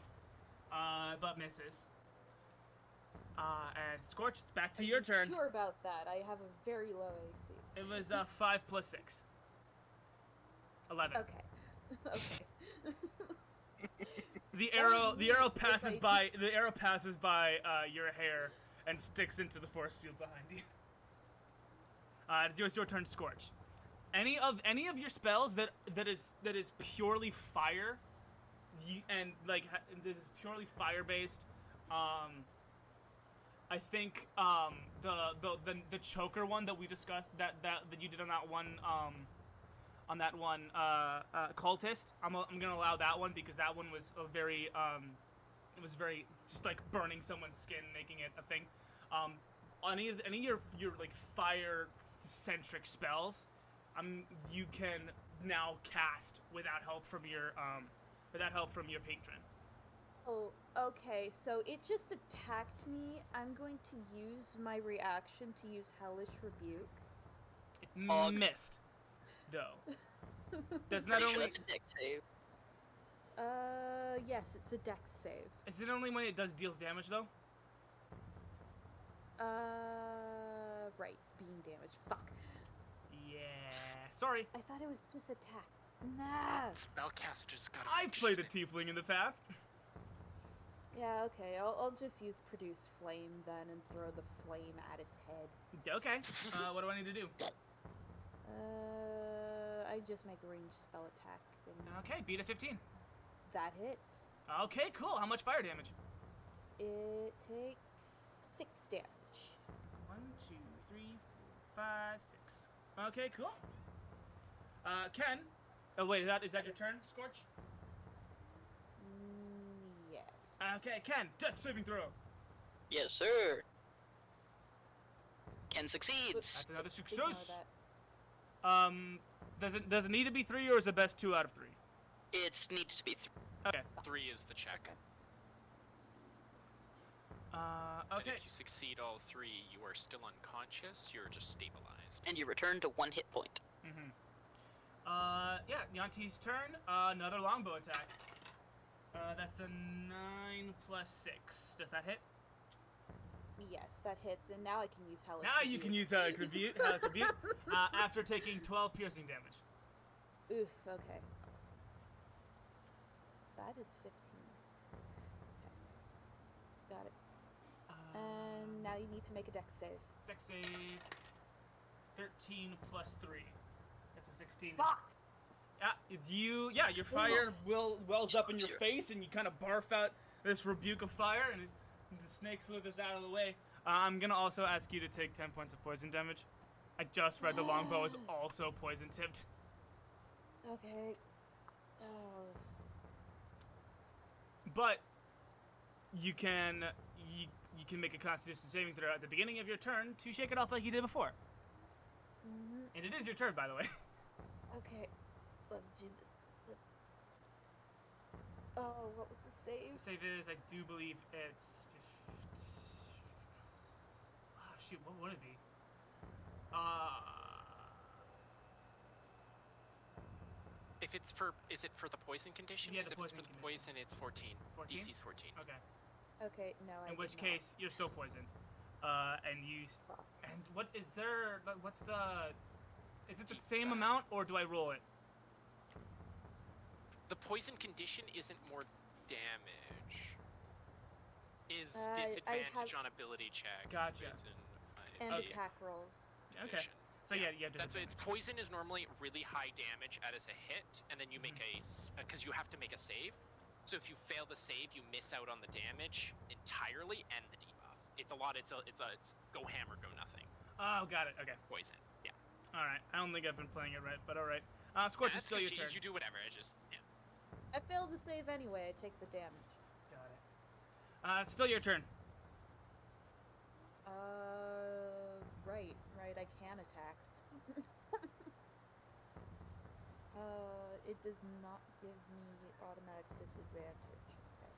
But misses. And Skortch, it's back to your turn. Sure about that. I have a very low AC. It was 5 plus 6. 11. Okay. Okay. The arrow passes I- by. The arrow passes by your hair and sticks into the force field behind you. It's your turn, Skortch. Any of your spells that is purely fire, that is purely fire based. I think the choker one that we discussed that you did on that one cultist. I'm gonna allow that one because that one was a very it was very just like burning someone's skin, making it a thing. Any of your like fire centric spells, you can now cast without help from your patron. Oh, okay. So it just attacked me. I'm going to use my reaction to use Hellish Rebuke. It missed, though. Does not Pretty sure only that's a deck save. Yes, it's a dex save. is it only when it deals damage though? Right. Being damaged. Fuck. Yeah. Sorry. I thought it was just attack. Nah. Spellcasters gotta I've make played a shit. tiefling in the past. Yeah, okay. I'll just use Produce Flame then and throw the flame at its head. Okay. What do I need to do? I just make a ranged spell attack. And Okay, beat a 15. that hits. Okay, cool. How much fire damage? It takes 6 damage. 1, 2, 3, 4, 5, 6. Okay, cool. Ken. Oh wait, is that your turn, Skortch? Yes. Okay, Ken. Death saving throw. Yes, sir. Ken succeeds. That's another Ignore success. that. Does it need to be 3 or is it best 2 out of 3? It needs to be 3. Okay. 3 is the check. Okay. And if you succeed all 3, you are still unconscious. You're just stabilized. And you return to 1 hit point. Mm-hmm. Yeah, Yanti's turn. Another longbow attack. That's a 9 plus 6. Does that hit? Yes, that hits, and now I can use Hellish Now you Rebuke. can use Rebuke, after taking 12 piercing damage. Oof, okay. That is 15. Okay. Got it. And now you need to make a dex save. Dex save. 13 plus 3. That's a 16. Fuck! Yeah, it's you. Yeah, your fire wells up in your face, and you kind of barf out this rebuke of fire, and the snake slithers out of the way. I'm gonna also ask you to take 10 points of poison damage. I just read the longbow is also poison tipped. Okay. Oh. But you can make a Constitution saving throw at the beginning of your turn to shake it off like you did before. Mhm. And it is your turn, by the way. Okay. Let's do this. Oh, what was the save? The save is, I do believe it's 50. Oh, shoot, what would it be? If it's is it for the poison condition? Yeah, 'Cause the if it's poison for the condition. poison, it's 14. 14? DC's 14. Okay. Okay, no, I In which did not. case, you're still poisoned. And you. Fuck. And what is there? What's the? Is it the same amount, or do I roll it? The poison condition isn't more damage. Is I disadvantage have- on ability check. Gotcha. And Okay. attack rolls. Okay. So yeah, you have That's disadvantage. it's poison is normally really high damage as a hit, and then you make because you have to make a save. So if you fail the save, you miss out on the damage entirely and the debuff. It's a lot. It's go hammer, go nothing. Oh, got it. Okay. Poison. Yeah. All right. I don't think I've been playing it right, but all right. Skortch, Yeah, it's still your that's turn. good. You do whatever. It's just yeah. I failed to save anyway. I take the damage. Got it. It's still your turn. Alright, I can attack. It does not give me automatic disadvantage. Okay.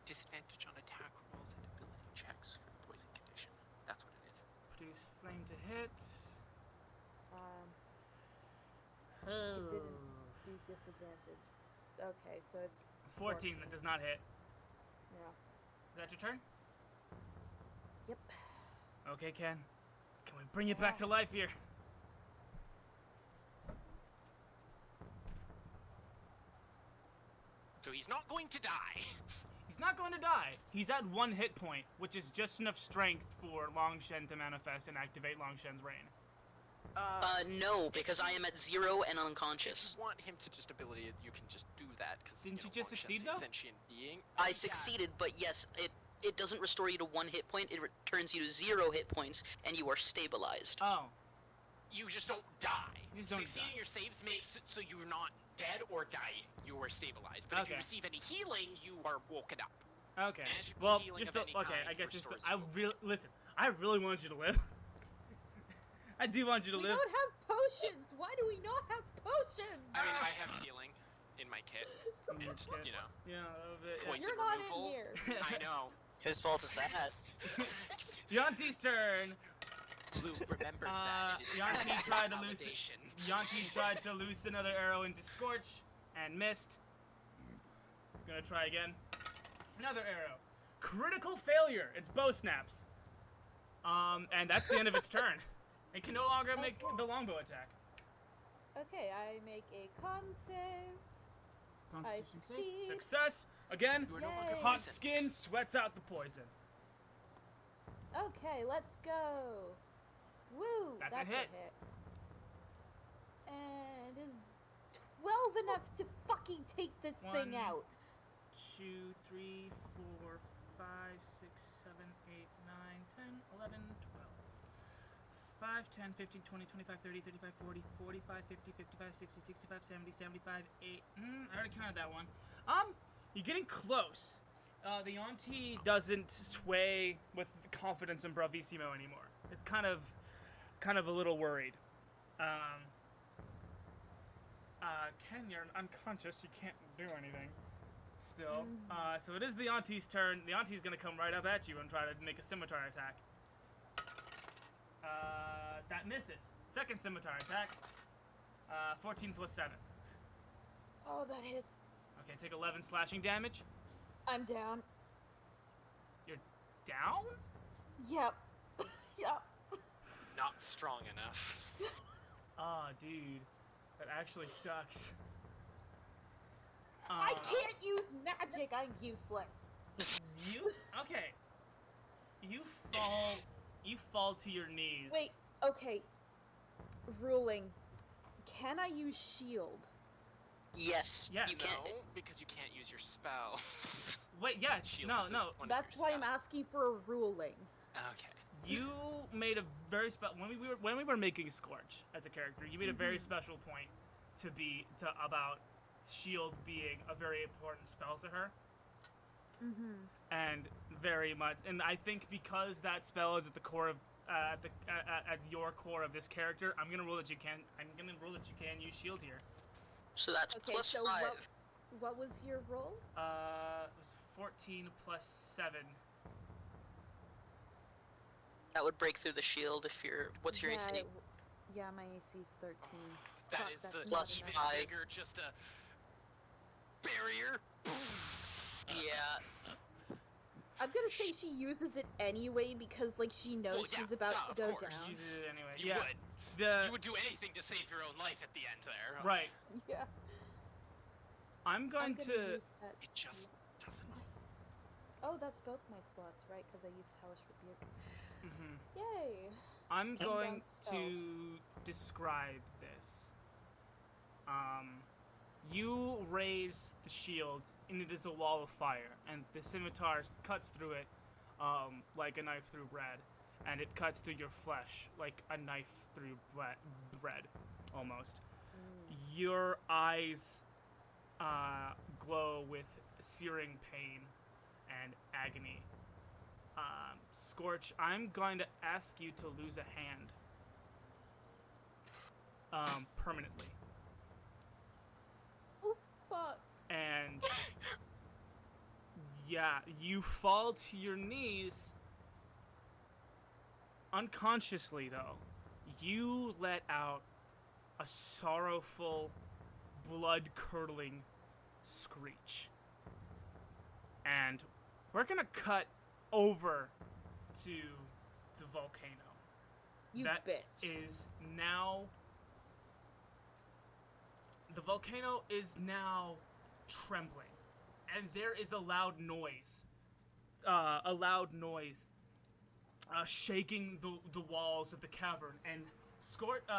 Disadvantage on attack rolls and ability checks for the poison condition. That's what it is. Produce flame to hit. It didn't do disadvantage. Okay, so it's 14. That does not hit. Yeah. Is that your turn? Yep. Okay, Ken. Can we bring you back to life here? So he's not going to die. He's not going to die. He's at 1 hit point, which is just enough strength for Longshen to manifest and activate Longshen's Rain. No, because I am at 0 and If unconscious. you want him to just ability, you can just do that because Didn't you just succeed, a though? sentient being. I succeeded, but yes, it doesn't restore you to 1 hit point, it returns you to 0 hit points, and you are stabilized. Oh. You just don't die. You just don't Succeeding die. your saves makes it so you're not dead or dying. You are stabilized. But if you Okay. receive any healing, you are woken up. Okay. Magical Well, healing you're of still any okay. kind I guess you're still. restores you. Listen. I really want you to live. I do want you to We live. don't have potions! Why do we not have potions? I mean, I have healing in my kit, and Yeah. you know, Yeah, a little bit. Yeah. poison You're not in removal. here. I know. Whose fault is that? Yanti's turn. Blue, remember that. It is Yanti tried to lose. validation. Yanti tried to loose another arrow into Skortch and missed. Gonna try again. Another arrow. Critical failure. Its bow snaps. And that's the end of its turn. It can no longer make the longbow attack. Okay, I make a con save. I Constitution save. succeed. Success. Again. You are no longer Yay. Hot poisoned. skin sweats out the poison. Okay, let's go. Woo! That's a hit. And is 12 enough to fucking take this thing 1, out? 2, 3, 4, 5, 6, 7, 8, 9, 10, 11, 12. 5, 10, 15, 20, 25, 30, 35, 40, 45, 50, 55, 60, 65, 70, 75, 8. I already counted that one. You're getting close. The Auntie doesn't sway with confidence and bravissimo anymore. It's kind of a little worried. Ken, you're unconscious. You can't do anything. Still. So it is the Auntie's turn. The Auntie's gonna come right up at you and try to make a scimitar attack. That misses. Second scimitar attack. 14 plus 7. Oh, that hits. Okay, take 11 slashing damage. I'm down. You're down? Yep. Yep. Not strong enough. Aw, dude. That actually sucks. I can't use magic. I'm useless. Okay. You fall to your knees. Wait. Okay. Ruling. Can I use shield? Yes, Yes. you can. No, because you can't use your spell. Wait, yeah, Shield no, isn't no. one of That's your why I'm spells. asking for a ruling. Okay. You made a very when we were making Skortch as a character, you made a very special point about shield being a very important spell to her. And very much, and I think because that spell is at the core of at your core of this character, I'm gonna rule that you can use shield here. So that's Okay, plus so 5. what was your roll? It was 14 plus 7. That would break through the shield if you're. What's your AC? Yeah, my AC's 13. That Fuck, is that's the not plus even enough. 5. bigger, just a barrier. Yeah. I'm gonna say she uses it anyway because, like, she knows Well, yeah, she's about to of go course. down. She did it anyway. You yeah. would. You would do anything to save your own life at the end there. Right. Yeah. I'm going I'm gonna to. use that It just slot. doesn't. Oh, that's both my slots, right? Because I used Hellish Rebuke. Mhm. Yay! I'm Down going spells. to describe this. You raise the shield, and it is a wall of fire, and the scimitar cuts through it like a knife through bread, and it cuts through your flesh like a knife through bread, almost. Your eyes glow with searing pain and agony Skortch, I'm going to ask you to lose a hand. Permanently. Oh, fuck. And yeah, you fall to your knees unconsciously, though. You let out a sorrowful, blood-curdling screech. And we're gonna cut over to the volcano. You That bitch. is now... The volcano is now trembling. And there is a loud noise. Shaking the walls of the cavern. And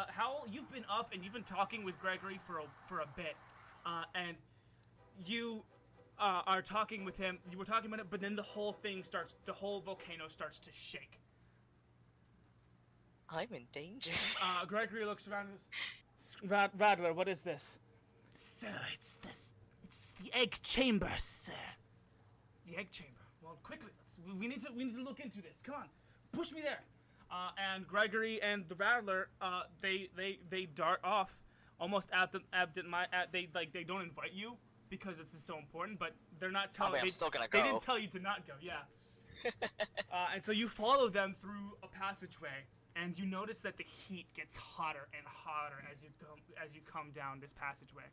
Howle, you've been up and you've been talking with Gregory for a bit. And you are talking with him. You were talking about it, but then the whole volcano starts to shake. I'm in danger. Gregory looks around and goes, Rattler, what is this? Sir, it's the egg chamber, sir. The egg chamber. Well, quickly, we need to look into this. Come on, push me there. And Gregory and the Rattler, they dart off, almost they don't invite you because this is so important, but they're not telling. I'm still gonna go. They didn't tell you to not go. Yeah. And so you follow them through a passageway, and you notice that the heat gets hotter and hotter as you come down this passageway.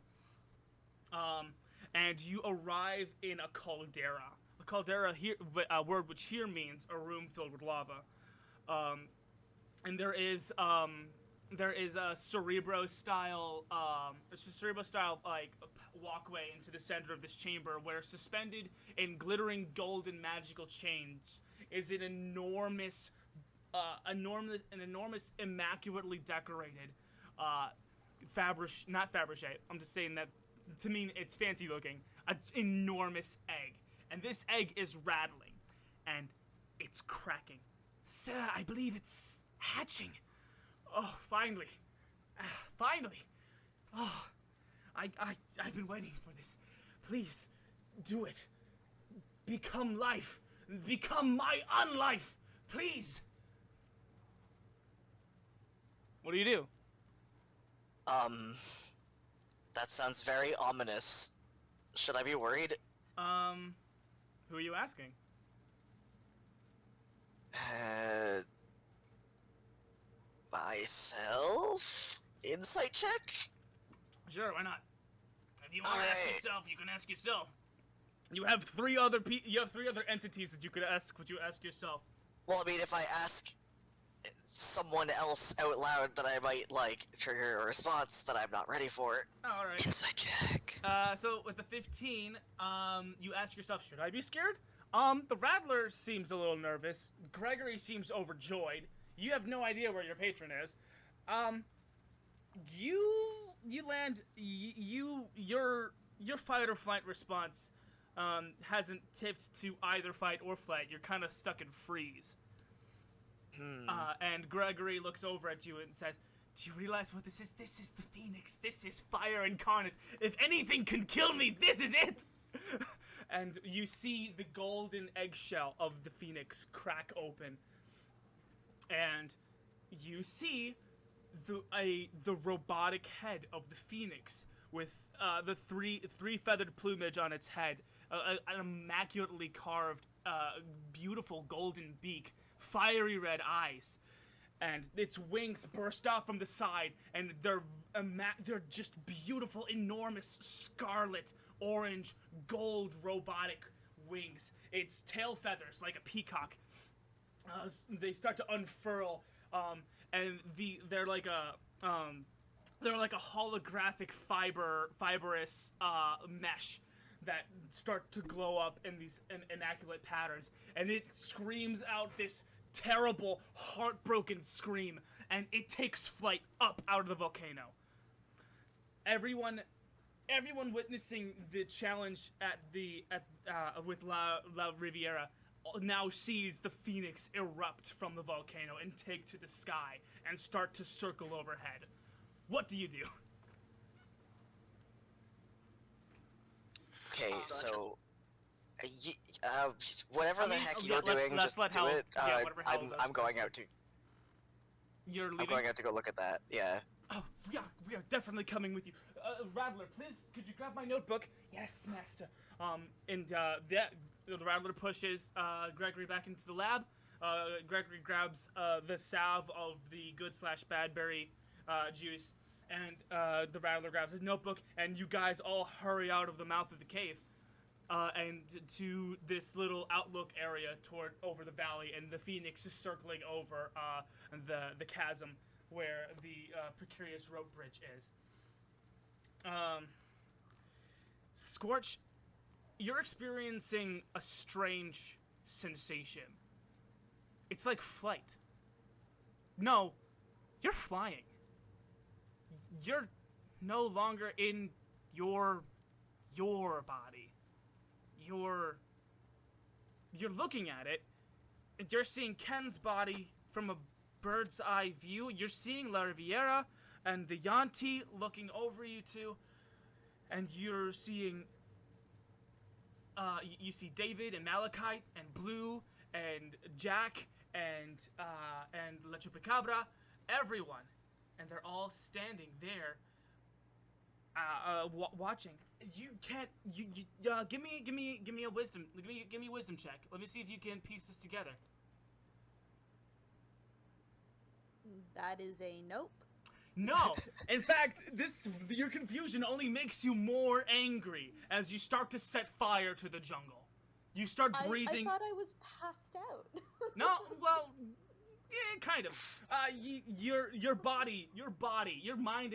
And you arrive in a caldera. A caldera here, a word which here means a room filled with lava. And there is a Cerebro style like walkway into the center of this chamber, where suspended in glittering golden magical chains is an enormous, immaculately decorated not Fabergé. I'm just saying that to mean it's fancy looking. An enormous egg, and this egg is rattling, and it's cracking. Sir, I believe it's hatching. Oh, finally. Finally. Oh, I've been waiting for this. Please, do it. Become life. Become my unlife. Please. What do you do? That sounds very ominous. Should I be worried? Who are you asking? Myself? Insight check? Sure, why not? If you want to ask Alright. yourself, you can ask yourself. You have three other entities that you could ask. Would you ask yourself? Well, I mean, if I ask someone else out loud, that I might, like, trigger a response that I'm not ready for. All right. Insight check. So with the 15, you ask yourself, should I be scared? The Rattler seems a little nervous. Gregory seems overjoyed. You have no idea where your patron is. You land. Your fight or flight response hasn't tipped to either fight or flight. You're kind of stuck in freeze. And Gregory looks over at you and says, do you realize what this is? This is the Phoenix. This is fire incarnate. If anything can kill me, this is it! And you see the golden eggshell of the Phoenix crack open. And you see the robotic head of the Phoenix with the three feathered plumage on its head, an immaculately carved, beautiful golden beak, fiery red eyes, and its wings burst out from the side, and they're just beautiful, enormous scarlet, orange, gold robotic wings. Its tail feathers, like a peacock, they start to unfurl, and they're like a holographic fibrous mesh that start to glow up in these immaculate patterns, and it screams out this terrible, heartbroken scream, and it takes flight up out of the volcano. Everyone witnessing the challenge with La Riviera now sees the Phoenix erupt from the volcano and take to the sky and start to circle overhead. What do you do? Okay, so whatever I the mean, heck yeah, you're doing, let's just let do Howle- it. yeah, whatever Howle does I'm going first. out to. You're leaving? I'm going out to go look at that. Yeah. Oh, we are definitely coming with you. Rattler, please, could you grab my notebook? Yes, master. The Rattler pushes Gregory back into the lab. Gregory grabs the salve of the good/bad berry juice, and the Rattler grabs his notebook, and you guys all hurry out of the mouth of the cave. And to this little outlook area over the valley, and the Phoenix is circling over the chasm where the precarious rope bridge is. Skortch, you're experiencing a strange sensation. It's like flight. No, you're flying. You're no longer in your body. You're looking at it, and you're seeing Ken's body from a bird's eye view. You're seeing La Riviera and the Yanti looking over you two, and you're seeing you see David and Malachite and Blue and Jack and La Chupacabra, everyone, and they're all standing there watching. You can't. Give me a wisdom. Give me a wisdom check. Let me see if you can piece this together. That is a nope. No. In fact, your confusion only makes you more angry as you start to set fire to the jungle. You start breathing. I thought I was passed out. No, well, yeah, kind of. Your mind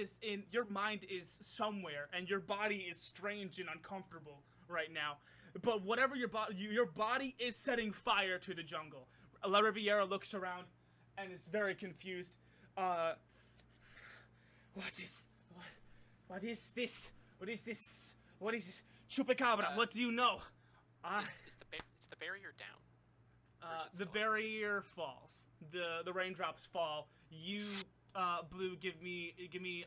is somewhere, and your body is strange and uncomfortable right now. But whatever your body is setting fire to the jungle. La Riviera looks around and is very confused. What is this? What is this? Chupacabra, what do you know? Is the barrier down? The barrier falls. The raindrops fall. You, Blue, give me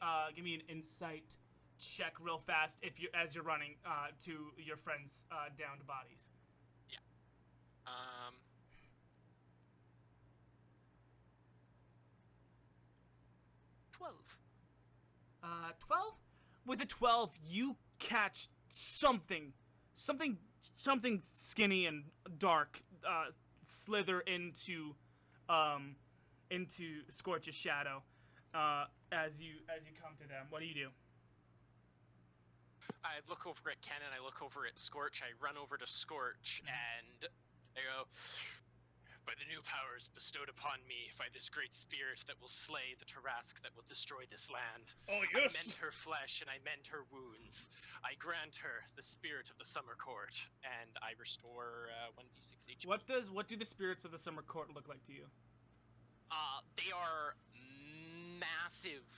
an insight check real fast as you're running to your friends' downed bodies. Yeah. 12. 12? With a 12, you catch something skinny and dark slither into Skorch's shadow as you come to them. What do you do? I look over at Ken and I look over at Skorch. I run over to Skorch and I go, "By the new powers bestowed upon me by this great spirit that will slay the Tarask that will destroy this land. Oh, yes. I mend her flesh and I mend her wounds. I grant her the spirit of the Summer Court, and I restore 1d6 HP. What do the spirits of the Summer Court look like to you? They are massive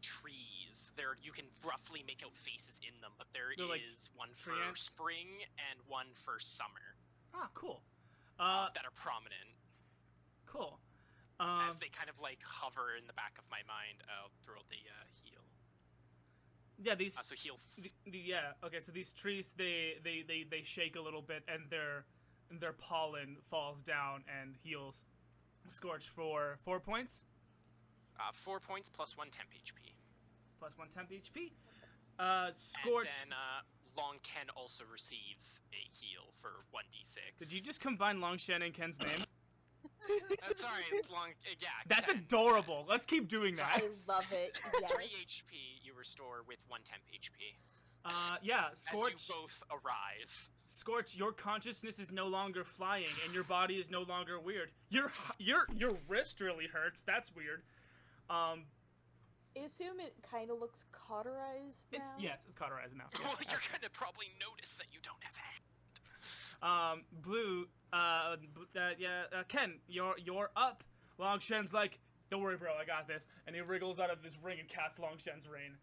trees. You can roughly make out faces in them, but there They're like is one for tree ants? spring and one for summer Ah, cool. that are prominent. Cool. As they kind of like hover in the back of my mind, I'll throw the heal. Yeah, these. So heal. Yeah. Okay. So these trees, they shake a little bit, and their pollen falls down and heals Skorch for 4 points. 4 points plus 1 temp HP. Plus 1 temp HP. Skorch. And then Long Ken also receives a heal for 1d6. Did you just combine Longshan and Ken's name? Sorry, it's Long. Yeah. That's Ken. adorable. Let's keep doing that. I love it. Yes. 3 HP you restore with 1 temp HP. Yeah, As Skorch. you both arise. Skorch, your consciousness is no longer flying, and your body is no longer weird. Your wrist really hurts. That's weird. I assume it kind of looks cauterized now. It's cauterized now. Yeah, Well, you're absolutely. gonna probably notice that you don't have a hand. Blue, Ken, you're up. Longshan's like, don't worry, bro, I got this. And he wriggles out of his ring and casts Longshan's Rain.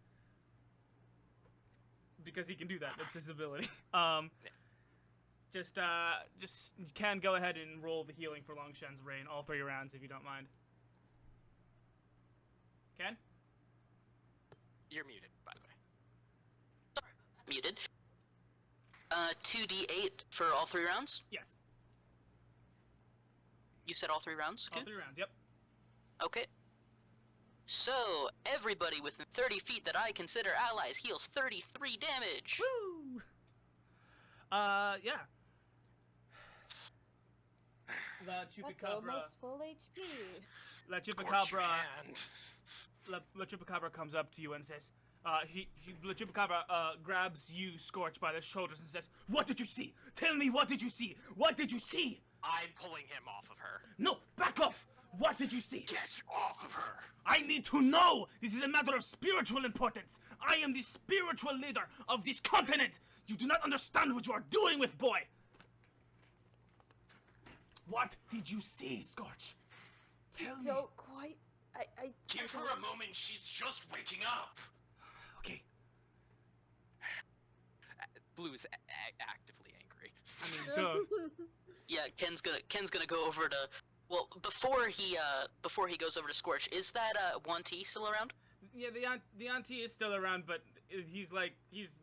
Because he can do that. That's his ability. Just you can go ahead and roll the healing for Longshan's Rain, all 3 rounds, if you don't mind. Ken? You're muted, by the way. Muted. 2d8 for all 3 rounds? Yes. You said all 3 rounds? All Okay. 3 rounds. Yep. Okay. So, everybody within 30 feet that I consider allies heals 33 damage! Woo! Yeah. La That's Chupacabra. almost full HP. La Scorch your Chupacabra. hand. La Chupacabra comes up to you and says, La Chupacabra grabs you, Skortch, by the shoulders and says, "What did you see? Tell me, what did you see? What did you see?" I'm pulling him off of her. No, back off! What did you see? Get off of her. I need to know! This is a matter of spiritual importance. I am the spiritual leader of this continent. You do not understand what you are doing with boy. What did you see, Skortch? Tell me. Don't quite. I Give her a moment, she's just waking up. Okay. Blue is actively angry. I mean, duh. Yeah, Ken's gonna go over to. Well, before he goes over to Skortch, is that 1T still around? Yeah, the auntie is still around, but he's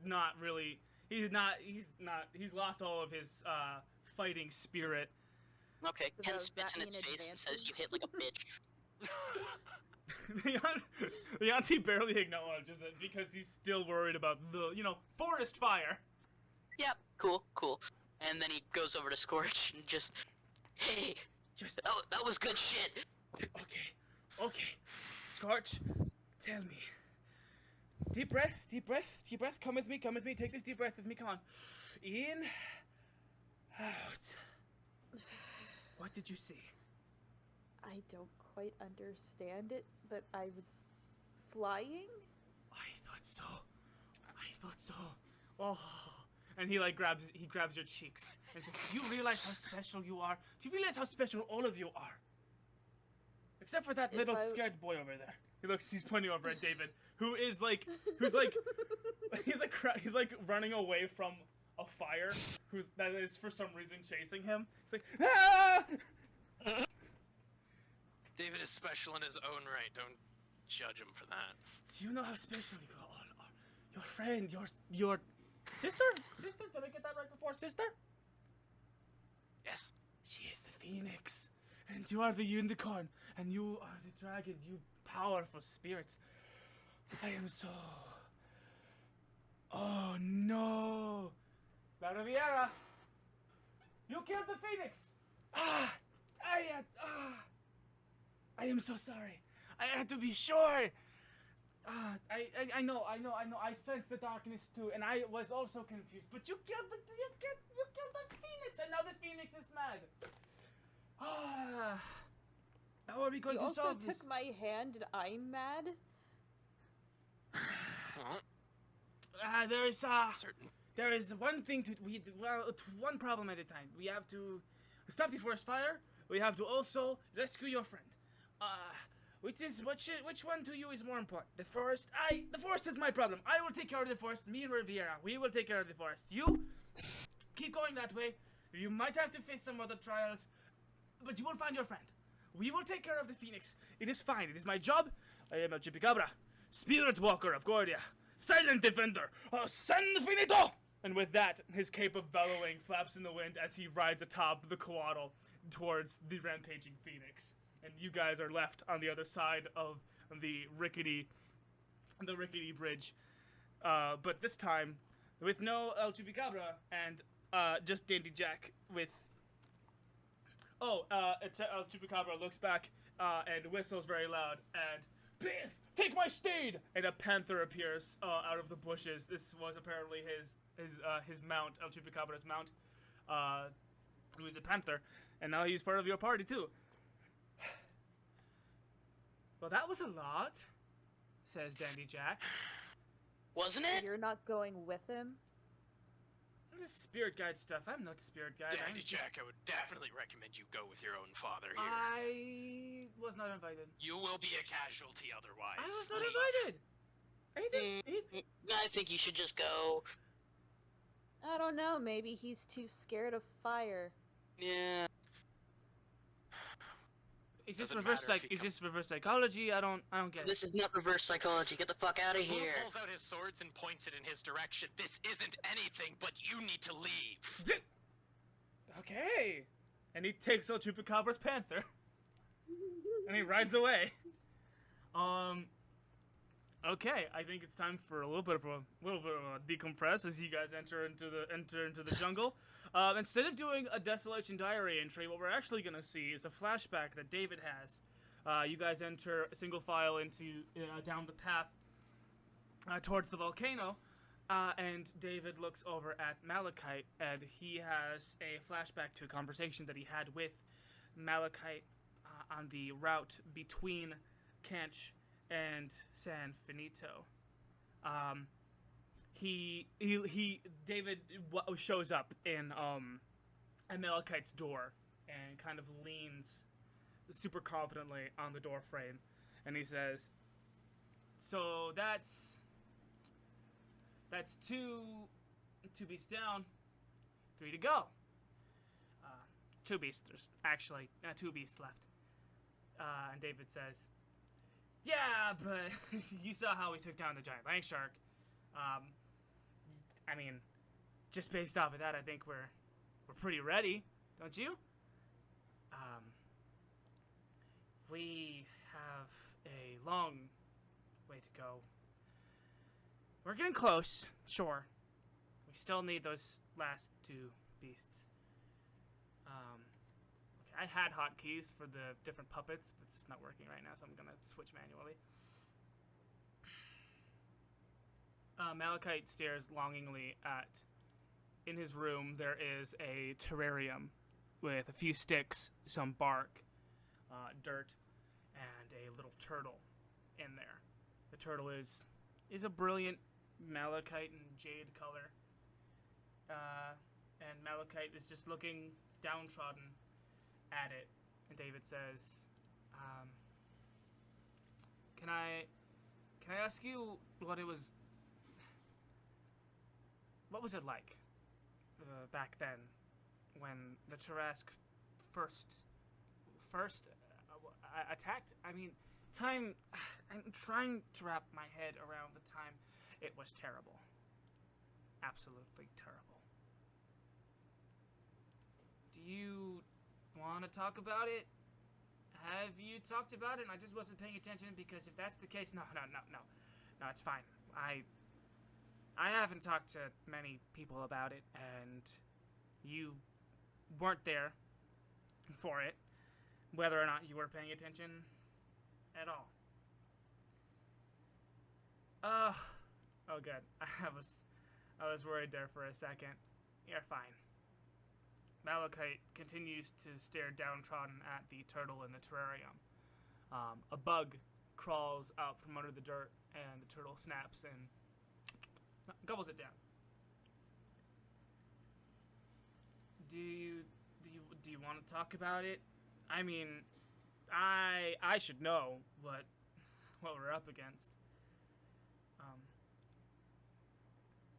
not really. He's lost all of his fighting spirit. Okay, Ken Does spits that in its mean face and says, "You hit like a bitch." The auntie barely acknowledges it because he's still worried about the, forest fire. Yep, cool. And then he goes over to Skortch and just, "Hey, that was good shit." Okay. Skortch, tell me. Deep breath. Come with me. Take this deep breath with me. Come on. In. Out. What did you see? I don't quite understand it, but I was flying. I thought so. Oh. And he grabs your cheeks and says, "Do you realize how special you are? Do you realize how special all of you are? Except for that If little I- scared boy over there." He's pointing over at David, he's like running away from a fire, that is for some reason chasing him. He's like, "Ah!" David is special in his own right. Don't judge him for that. Do you know how special you all are? Your friend, your sister? Sister? Did I get that right before? Sister? Yes. She is the phoenix, and you are the unicorn, and you are the dragon, you powerful spirits. I am so... Oh no! La Riviera! You killed the phoenix! I am so sorry. I had to be sure. I know. I sensed the darkness too, and I was also confused. But you killed the phoenix, and now the phoenix is mad. How are we going You to also solve took this? my hand, and I'm mad. Certain. There is one thing one problem at a time. We have to stop the forest fire. We have to also rescue your friend. Which one to you is more important? The forest? The forest is my problem. I will take care of the forest. Me and Riviera, we will take care of the forest. You keep going that way. You might have to face some other trials, but you will find your friend. We will take care of the phoenix. It is fine. It is my job. I am El Chupacabra, Spirit Walker of Gordia, Silent Defender, San Finito! And with that, his cape of bellowing flaps in the wind as he rides atop the coatl towards the rampaging phoenix. And you guys are left on the other side of the rickety bridge. But this time, with no El Chupacabra and just Dandy Jack with... El Chupacabra looks back and whistles very loud and... "Please, take my steed!" And a panther appears out of the bushes. This was apparently his mount, El Chupacabra's mount, who is a panther. And now he's part of your party, too. Well, that was a lot, says Dandy Jack. Wasn't it? You're not going with him? This spirit guide stuff, I'm not spirit guide. I'm Dandy just- Jack, I would definitely recommend you go with your own father here. I was not invited. You will be a casualty otherwise. I was not Leave. invited! Anything? I think you should just go. I don't know. Maybe he's too scared of fire. Yeah. Is this Doesn't reverse matter if he is this reverse psychology? I don't get it. This is not reverse psychology. Get the fuck out of Blue here. pulls out his swords and points it in his direction. This isn't anything, but you need to leave. Okay. And he takes out Chupacabra's panther. And he rides away. Okay, I think it's time for a little bit of a decompress as you guys enter into the jungle. Instead of doing a Desolation Diary entry, what we're actually gonna see is a flashback that David has. You guys enter single file into down the path towards the volcano, and David looks over at Malachite, and he has a flashback to a conversation that he had with Malachite on the route between Canch and San Finito. David shows up in at Malachite's door and kind of leans super confidently on the door frame, and he says, "So that's two beasts down, 3 to go. 2 beasts. There's actually 2 beasts left." And David says, "Yeah, but you saw how we took down the giant land shark. I mean, just based off of that, I think we're pretty ready, don't you? We have a long way to go. We're getting close, sure. We still need those last 2 beasts. Okay, I had hotkeys for the different puppets, but it's just not working right now, so I'm gonna switch manually." Malachite stares longingly at. In his room, there is a terrarium with a few sticks, some bark, dirt, and a little turtle in there. The turtle is a brilliant malachite and jade color. And Malachite is just looking downtrodden at it. And David says, Can I ask you what it was? What was it like back then, when the Tarrasque first attacked? I mean, I'm trying to wrap my head around the time. It was terrible. Absolutely terrible. Do you want to talk about it? Have you talked about it and I just wasn't paying attention? Because if that's the case, no, it's fine. I haven't talked to many people about it, and you weren't there for it, whether or not you were paying attention at all. Oh good. I was worried there for a second. You're fine. Malachite continues to stare downtrodden at the turtle in the terrarium. A bug crawls out from under the dirt, and the turtle snaps and gobbles it down. Do you want to talk about it? I mean, I should know what we're up against.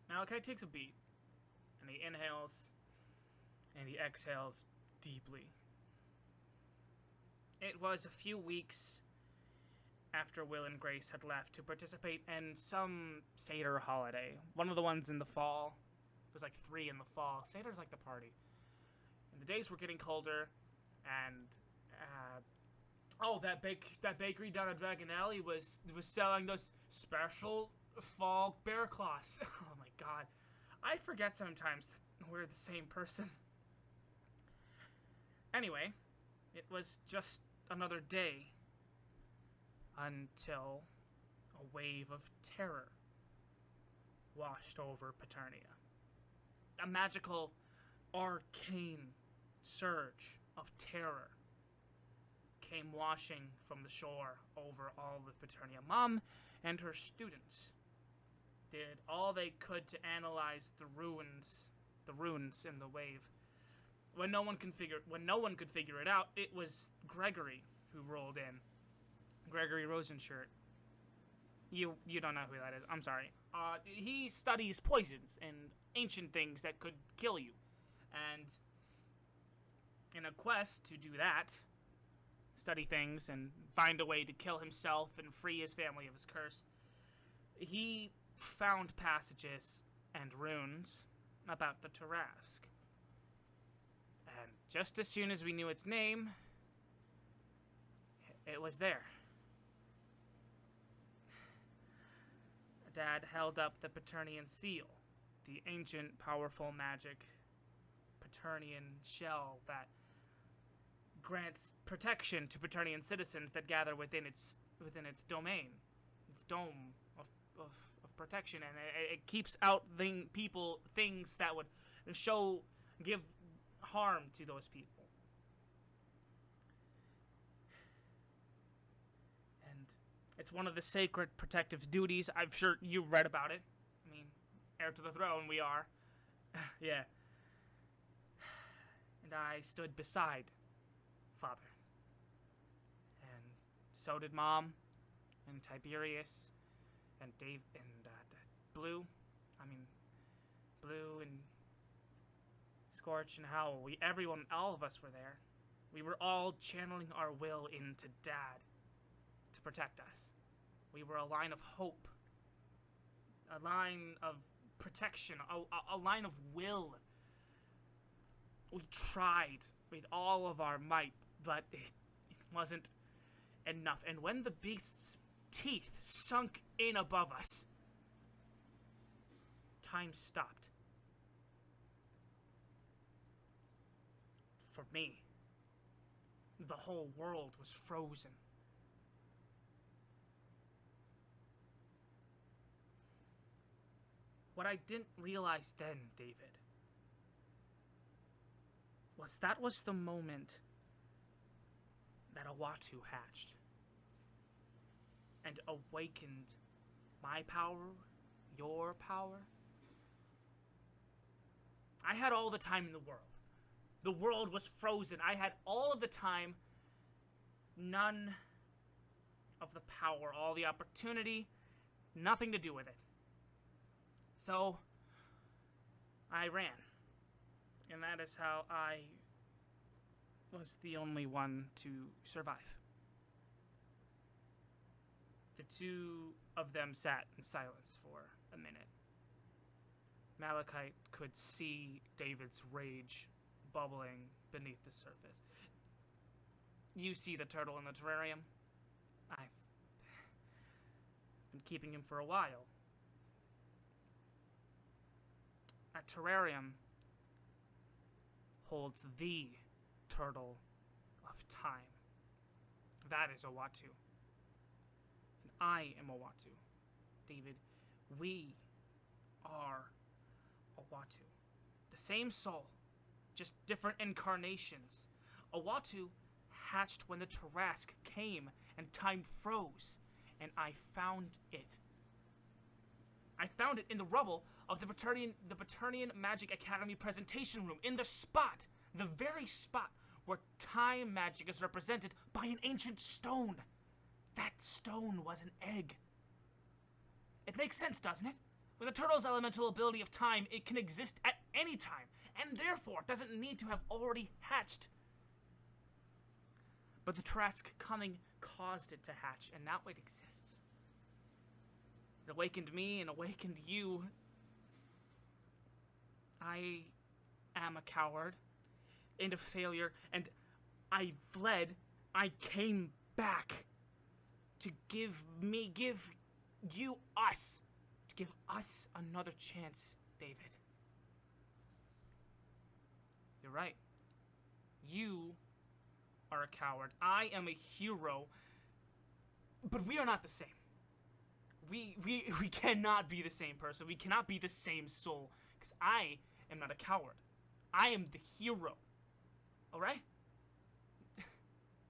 Malachite takes a beat, and he inhales, and he exhales deeply. It was a few weeks after Will and Grace had left to participate in some Seder holiday. One of the ones in the fall. It was like 3 in the fall. Seder's like the party. And the days were getting colder, and that bakery down at Dragon Alley was selling those special fall bear claws. Oh my god. I forget sometimes we're the same person. Anyway, it was just another day until a wave of terror washed over Paternia. A magical, arcane surge of terror came washing from the shore over all of Paternia. Mom and her students did all they could to analyze the runes in the wave. When no one could figure it out, it was Gregory who rolled in. Gregory Rosenshirt. You don't know who that is. I'm sorry. He studies poisons and ancient things that could kill you. And in a quest to do that, study things and find a way to kill himself and free his family of his curse, he found passages and runes about the Tarask. And just as soon as we knew its name, it was there. Dad held up the Paternian Seal, the ancient, powerful magic Paternian shell that grants protection to Paternian citizens that gather within its domain, its dome of protection, and it keeps out things that would give harm to those people. And it's one of the sacred protective duties. I'm sure you've read about it. I mean, heir to the throne we are. Yeah. And I stood beside Father. And so did Mom, and Tiberius, and Dave, and Blue. Blue and Skortch and Howle. All of us were there. We were all channeling our will into Dad to protect us. We were a line of hope, a line of protection, a line of will. We tried with all of our might, but it wasn't enough. And when the beast's teeth sunk in above us, time stopped. For me, the whole world was frozen. What I didn't realize then, David, was the moment that Awatu hatched and awakened my power, your power. I had all the time in the world. The world was frozen. I had all of the time, none of the power, all the opportunity, nothing to do with it. So, I ran. And that is how I was the only one to survive. The two of them sat in silence for a minute. Malachite could see David's rage bubbling beneath the surface. You see the turtle in the terrarium? I've been keeping him for a while. That terrarium holds the turtle of time. That is Awatu. And I am Awatu. David, we are Awatu. The same soul, just different incarnations. Awatu hatched when the Tarask came and time froze, and I found it. I found it in the rubble of the Paternian Magic Academy presentation room, in the very spot where time magic is represented by an ancient stone. That stone was an egg. It makes sense, doesn't it? With a turtle's elemental ability of time, it can exist at any time, and therefore doesn't need to have already hatched. But the Tarask coming caused it to hatch, and now it exists. It awakened me and awakened you. I am a coward and a failure, and I fled. I came back to give us another chance, David. You're right. You are a coward. I am a hero, but we are not the same. We cannot be the same person. We cannot be the same soul, because I am not a coward. I am the hero. Alright?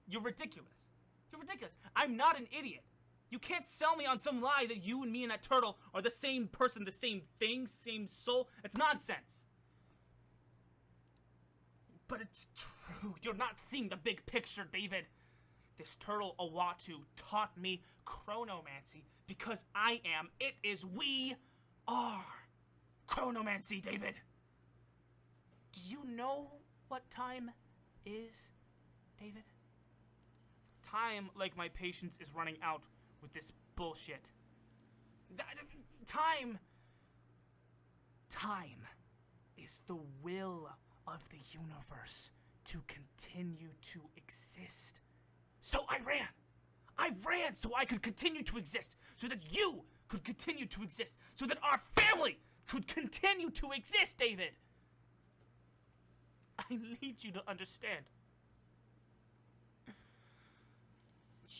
You're ridiculous. You're ridiculous. I'm not an idiot. You can't sell me on some lie that you and me and that turtle are the same person, the same thing, same soul. It's nonsense. But it's true. You're not seeing the big picture, David. This turtle Awatu taught me chronomancy because we are chronomancy, David. Do you know what time is, David? time like my patience is running out with this bullshit. Time is the will of the universe to continue to exist. So I ran so I could continue to exist, so that you could continue to exist, so that our family could continue to exist, David. I need you to understand.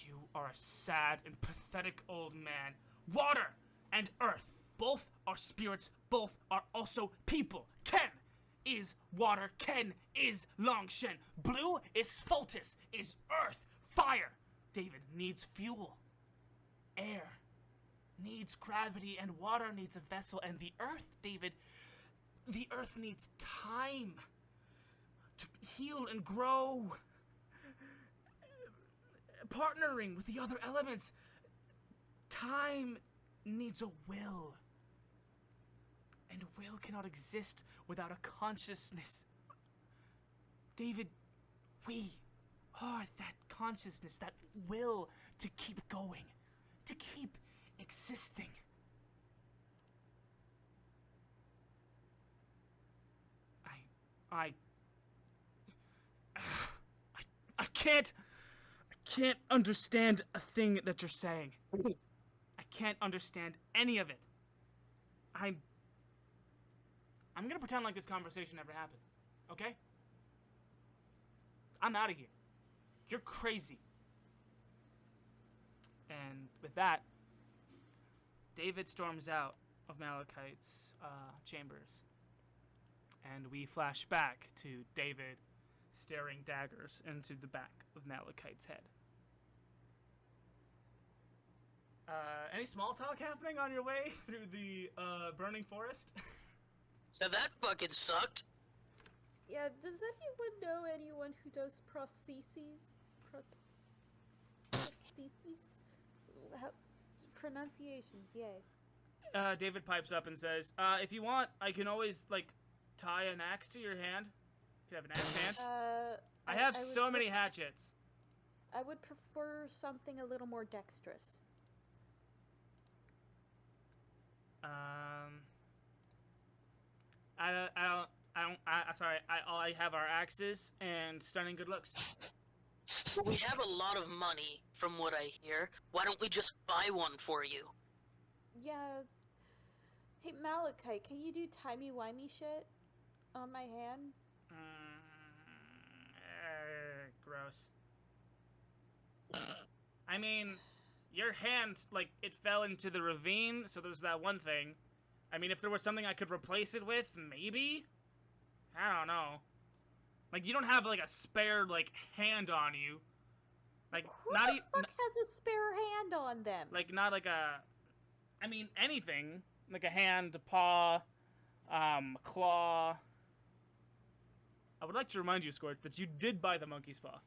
You are a sad and pathetic old man. Water and earth, both are spirits, both are also people. Ken is water, Ken is Longshen. Blue is Fultus, is earth. Fire, David, needs fuel. Air needs gravity, and water needs a vessel. And the earth, David, the earth needs time to heal and grow. Partnering with the other elements. Time needs a will. And will cannot exist without a consciousness. David, we are that consciousness, that will to keep going, to keep existing. I can't understand a thing that you're saying. I can't understand any of it. I'm gonna pretend like this conversation never happened, okay? I'm out of here. You're crazy. And with that, David storms out of Malachite's chambers. And we flash back to David staring daggers into the back of Malachite's head. Any small talk happening on your way through the burning forest? So that fucking sucked. Yeah, does anyone know anyone who does prostheses? Prostheses? Pronunciations, yay. David pipes up and says, if you want, I can always, tie an axe to your hand. You could have an axe hand. I have so many hatchets. I would prefer something a little more dexterous. All I have are axes and stunning good looks. We have a lot of money, from what I hear. Why don't we just buy one for you? Yeah. Hey, Malachite, can you do timey-wimey shit on my hand? Gross. I mean, your hand, it fell into the ravine, so there's that one thing. I mean, if there was something I could replace it with, maybe? I don't know. You don't have, a spare, hand on you. Who the fuck has a spare hand on them? Not I mean, anything. A hand, a paw, a claw. I would like to remind you, Skortch, that you did buy the monkey's paw.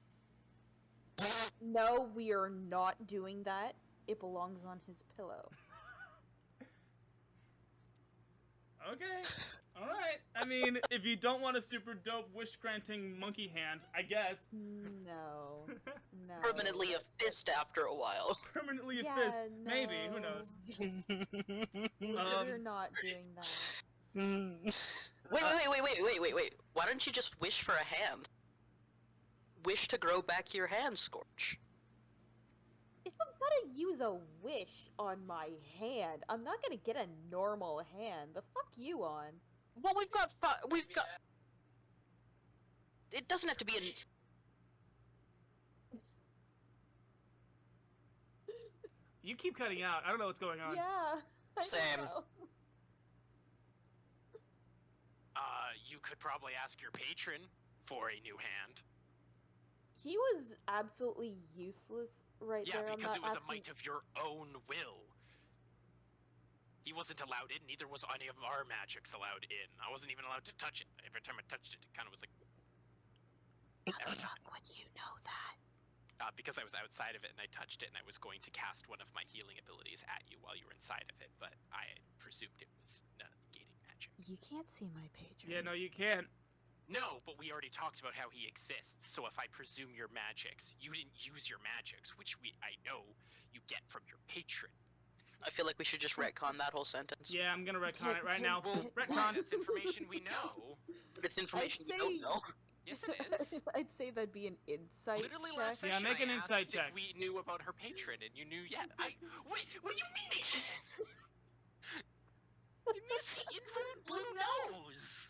No, we are not doing that. It belongs on his pillow. Okay. Alright. I mean, if you don't want a super dope wish-granting monkey hand, I guess. No. No. Permanently a fist after a while. Permanently a Yeah, fist. no. Maybe. Who knows? We're not doing that. Wait. Why don't you just wish for a hand? Wish to grow back your hand, Skortch. If I'm gonna use a wish on my hand, I'm not gonna get a normal hand. The fuck you on? Well, we've got... It doesn't have to be a... You keep cutting out. I don't know what's going on. Yeah. I Same. know. You could probably ask your patron for a new hand. He was absolutely useless right Yeah, there. because I'm it not was a might of your own will. He wasn't allowed in, neither was any of our magics allowed in. I wasn't even allowed to touch it. Every time I touched it, it kind of was like... How the fuck would you know that? Because I was outside of it and I touched it and I was going to cast one of my healing abilities at you while you were inside of it, but I presumed it was negating magic. You can't see my patron. Yeah, no, you can't. No, but we already talked about how he exists, so if I presume your magics, you didn't use your magics, which I know you get from your patron. I feel like we should just retcon that whole sentence. Yeah, I'm gonna retcon it right now. Well, Retcon. that's information we know. But it's information I'd we don't say- know. Yes, it is. I'd say that'd be an insight Literally check. last Yeah, session make an I insight asked check. if we knew about her patron, and you knew, yeah. Wait, what do you mean? You missed the info Blue knows.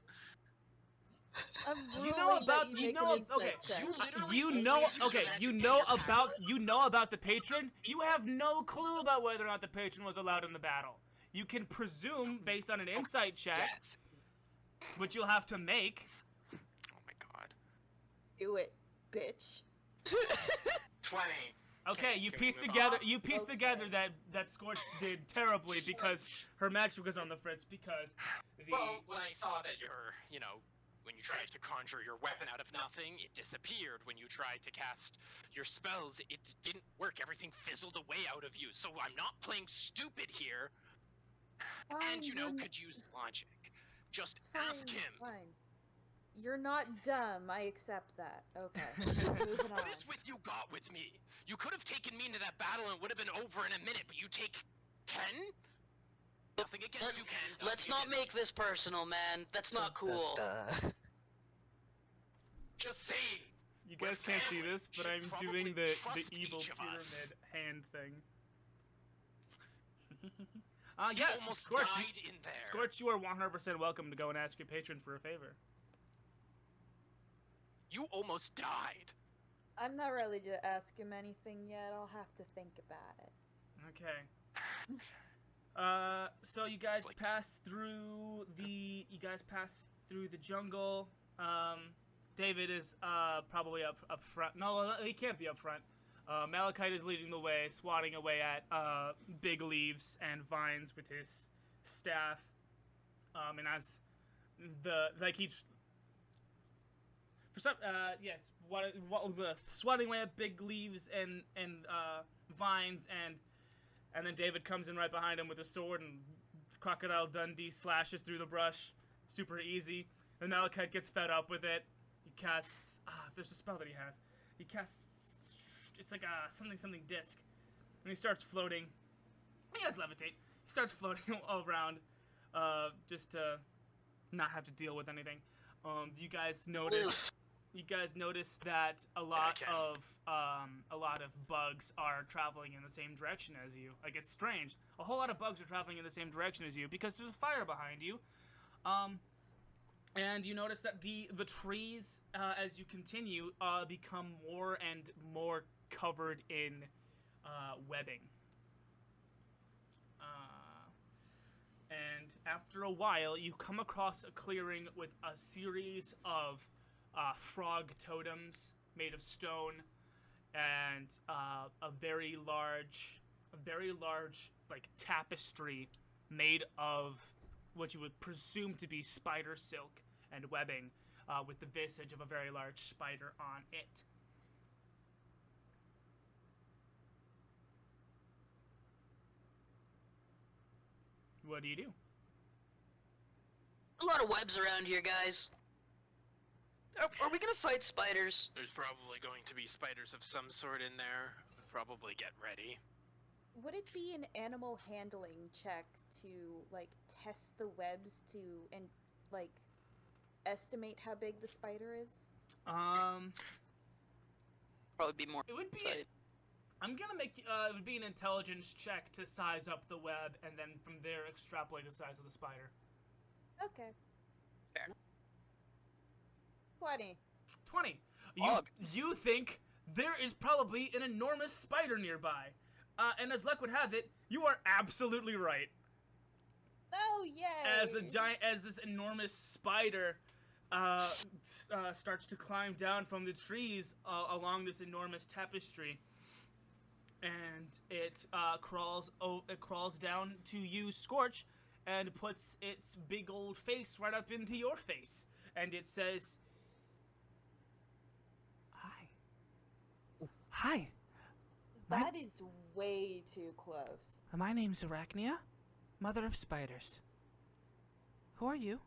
I'm You know ruling that about you you make know an insight okay check. you know okay you know about the patron. You have no clue about whether or not the patron was allowed in the battle. You can presume based on an insight check, Yes. which you'll have to make. Oh my god. Do it, bitch. 20. Okay, you Can we piece move together on? you piece Okay. together that Skortch did terribly because her magic was on the fritz because the Well, when I saw that when you tried to conjure your weapon out of nothing, it disappeared. When you tried to cast your spells, it didn't work. Everything fizzled away out of you. So I'm not playing stupid here. Fine, And you're could use logic. Just fine, ask him. Fine. You're not dumb. I accept that. Okay. Moving on. What is with you got with me? You could have taken me into that battle and it would have been over in a minute, but you take Ken? Nothing against you, Ken. Let's not make this personal, man. That's not cool. Just saying. you guys can't see this, but I'm Should doing probably the trust evil each of pyramid us. hand thing. You Yeah, almost Skortch, died in there. Skortch, you are 100% welcome to go and ask your patron for a favor. You almost died. I'm not ready to ask him anything yet. I'll have to think about it. Okay. So you guys Like- pass through the jungle. David is probably up front. No, he can't be up front. Malachite is leading the way, swatting away at big leaves and vines with his staff. And as the swatting away at big leaves and vines and then David comes in right behind him with a sword and Crocodile Dundee slashes through the brush, super easy. And Malachite gets fed up with it. He casts there's a spell that he has. He casts it's like a something disc, and he starts floating. He has levitate. He starts floating around, just to not have to deal with anything. You guys notice that a lot of bugs are traveling in the same direction as you. Like, it's strange. A whole lot of bugs are traveling in the same direction as you because there's a fire behind you. And you notice that the trees, as you continue, become more and more covered in webbing. And after a while, you come across a clearing with a series of frog totems made of stone, and a very large like tapestry made of what you would presume to be spider silk and webbing, with the visage of a very large spider on it. What do you do? A lot of webs around here, guys. Are we gonna fight spiders? There's probably going to be spiders of some sort in there. Probably get ready. Would it be an animal handling check to, like, test the webs to, and, like, estimate how big the spider is? Probably be more. It would be. insight. I'm gonna make. It would be an intelligence check to size up the web, and then from there extrapolate the size of the spider. Okay. Fair enough. 20. 20. Og. You think there is probably an enormous spider nearby, and as luck would have it, you are absolutely right. Oh, yay! As this enormous spider starts to climb down from the trees along this enormous tapestry, and it crawls down to you, Skortch, and puts its big old face right up into your face, and it says, "Hi, That is way too close. my name's Arachnia, mother of spiders. Who are you?"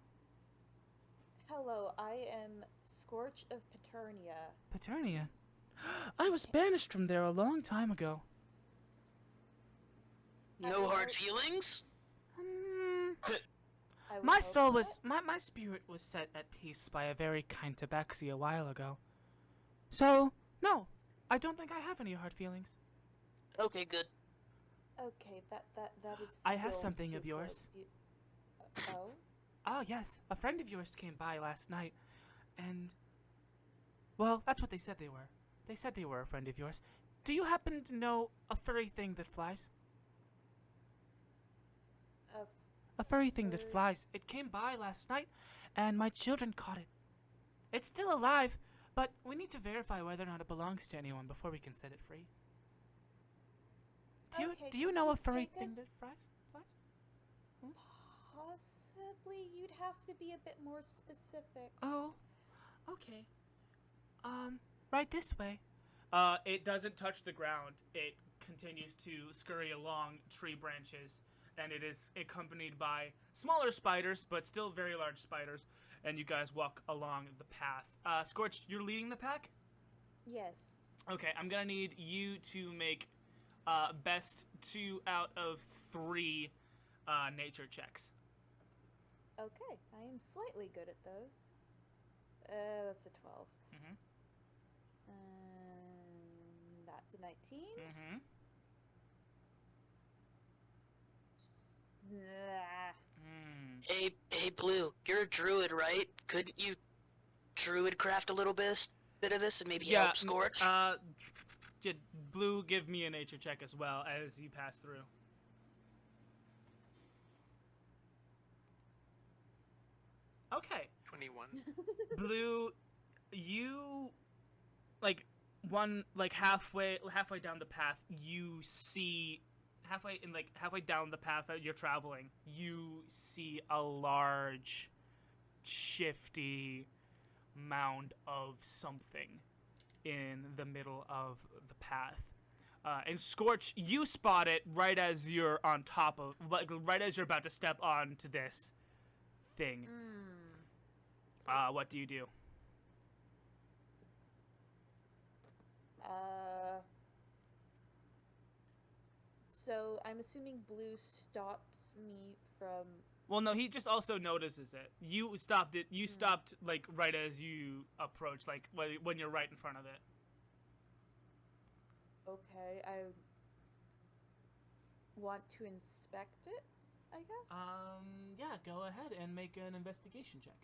Hello, I am Skortch of Paternia. Paternia? I was banished from there a long time ago. No hard feelings? I would My hope soul not. was my spirit was set at peace by a very kind tabaxi a while ago. So, no, I don't think I have any hard feelings. Okay, good. Okay, that is. I have still something too of yours. close. Oh. Ah, yes, a friend of yours came by last night, and well, that's what they said they were. They said they were a friend of yours. Do you happen to know a furry thing that flies? A furry thing that Fur- flies. It came by last night, and my children caught it. It's still alive, but we need to verify whether or not it belongs to anyone before we can set it free. Okay, Do you could know you a furry take thing us- that flies? Possibly, you'd have to be a bit more specific. Oh, okay. Right this way. It doesn't touch the ground. It continues to scurry along tree branches, and it is accompanied by smaller spiders, but still very large spiders, and you guys walk along the path. Skortch, you're leading the pack? Yes. Okay, I'm gonna need you to make best 2 out of 3 nature checks. Okay, I am slightly good at those. That's a 12. Mhm. That's a 19. Mm-hmm. Nah. Hey, Blue, you're a druid, right? Couldn't you druid craft a little bit of this and maybe help Skortch? Blue, give me a nature check as well as you pass through. Okay. 21. Blue, you halfway down the path, you see halfway down the path that you're traveling, you see a large, shifty mound of something in the middle of the path. And Skortch, you spot it right as you're on top of, right as you're about to step onto this thing. What do you do? So I'm assuming Blue stops me from. Well, no, he just also notices it. You stopped it. You stopped right as you approach, when you're right in front of it. Okay, I want to inspect it, I guess. Yeah, go ahead and make an investigation check.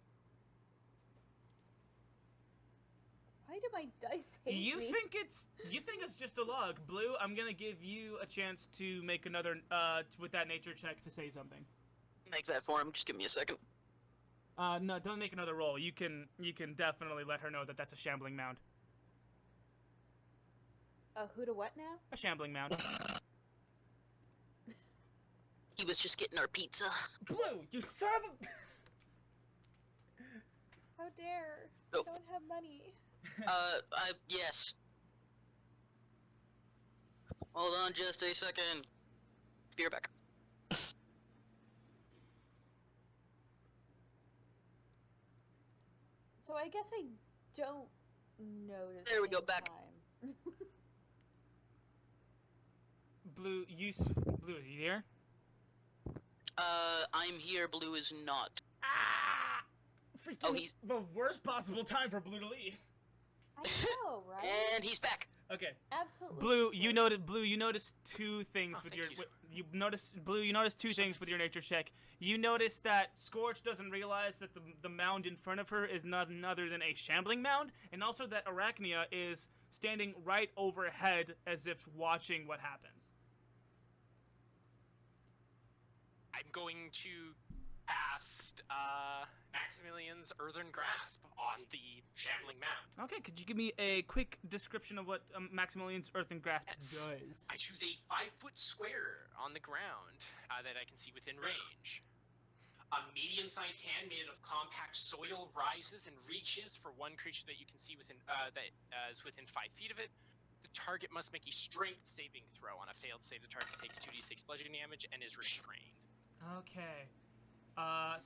Why do my dice hate You me? think it's just a log, Blue? I'm gonna give you a chance to make another with that nature check to say something. Make that for him. Just give me a second. No, don't make another roll. You can definitely let her know that that's a shambling mound. Who to what now? A shambling mound. He was just getting our pizza. Blue, you son of a... How dare! Oh. I don't have money. Yes. Hold on just a second. Be right back. So I guess I don't notice. There we go, in back. Time. Blue, Blue, are you here? I'm here. Blue is not. Ah! Freaking Oh, he's- the worst possible time for Blue to leave. I know, right? And he's back. Okay. Absolutely. Blue, useless. you noticed 2 things with thank your you. you noticed 2 things with your nature check. You noticed that Skortch doesn't realize that the mound in front of her is none other than a shambling mound, and also that Arachnia is standing right overhead as if watching what happens. I'm going to cast Maximilian's Earthen Grasp on the shambling mound. Okay, could you give me a quick description of what Maximilian's Earthen Grasp Yes. does? I choose a 5-foot square on the ground that I can see within range. A medium-sized hand made of compact soil rises and reaches for one creature that you can see within that is within 5 feet of it. The target must make a strength saving throw. On a failed save, the target takes 2d6 bludgeoning damage and is restrained. Okay.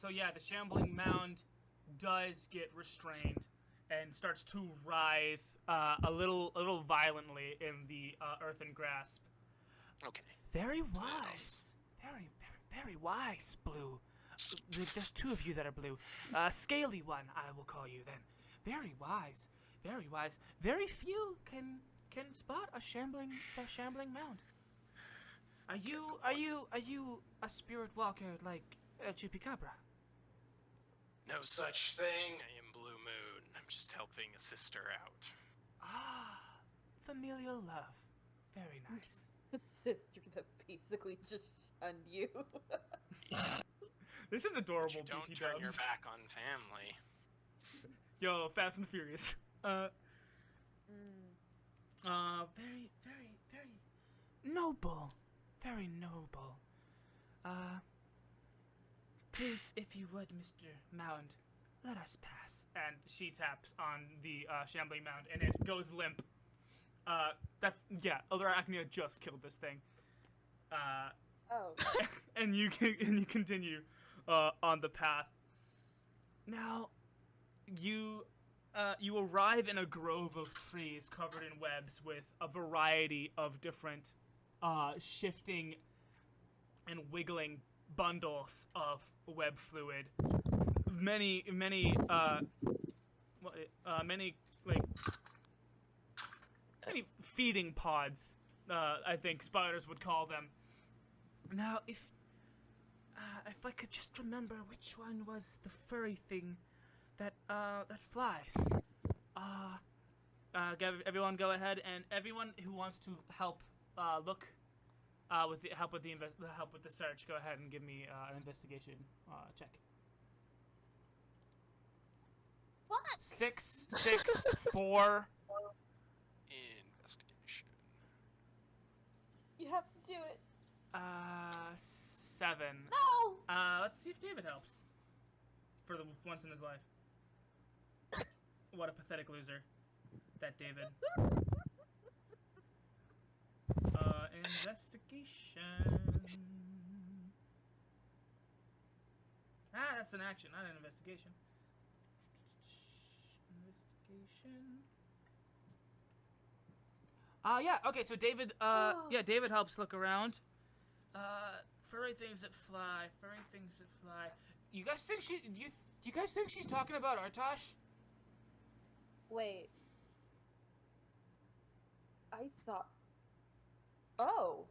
So yeah, the shambling mound does get restrained and starts to writhe a little violently in the earthen grasp. Okay. Very wise. Very wise, Blue. There's two of you that are blue. Scaly one, I will call you then. Very wise. Very wise. Very few can spot a shambling mound. Are you a spirit walker like Chupacabra? No such thing. I am Blue Moon. I'm just helping a sister out. Ah, familial love. Very nice. Sister that basically just shunned you. This is adorable, You don't BT turn dubs. your back on family. Yo, Fast and the Furious. Very noble. Very noble. Please, if you would, Mr. Mound, let us pass. And she taps on the shambling mound, and it goes limp. Arachnia just killed this thing. Oh. And you continue on the path. Now, you arrive in a grove of trees covered in webs with a variety of different shifting and wiggling bundles of web fluid. Many feeding pods, I think spiders would call them. Now, if I could just remember which one was the furry thing that flies. Everyone go ahead, and everyone who wants to help look with the help with the search, go ahead and give me an investigation check. What? 6, 4. Investigation. You have to do it. 7. No! Let's see if David helps. For the once in his life. What a pathetic loser. That David. Investigation. That's an action, not an investigation. Investigation. Yeah, okay, so David, David helps look around. Furry things that fly. You guys think you guys think she's talking about Artosh? Wait. I thought... Oh.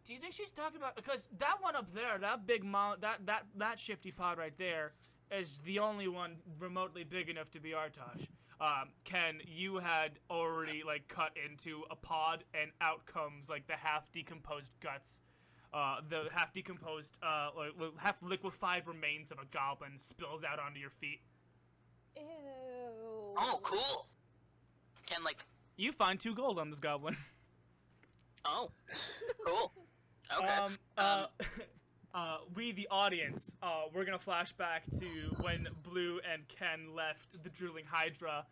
Do you think she's talking about... Because that one up there, that big that shifty pod right there, is the only one remotely big enough to be Artosh. Ken, you had already, cut into a pod, and out comes, the half-decomposed guts. The half-decomposed, half-liquefied remains of a goblin spills out onto your feet. Ew. Oh, cool. Can You find 2 gold on this goblin. Oh, cool. Okay. We, the audience, we're gonna flash back to when Blue and Ken left the Drooling Hydra.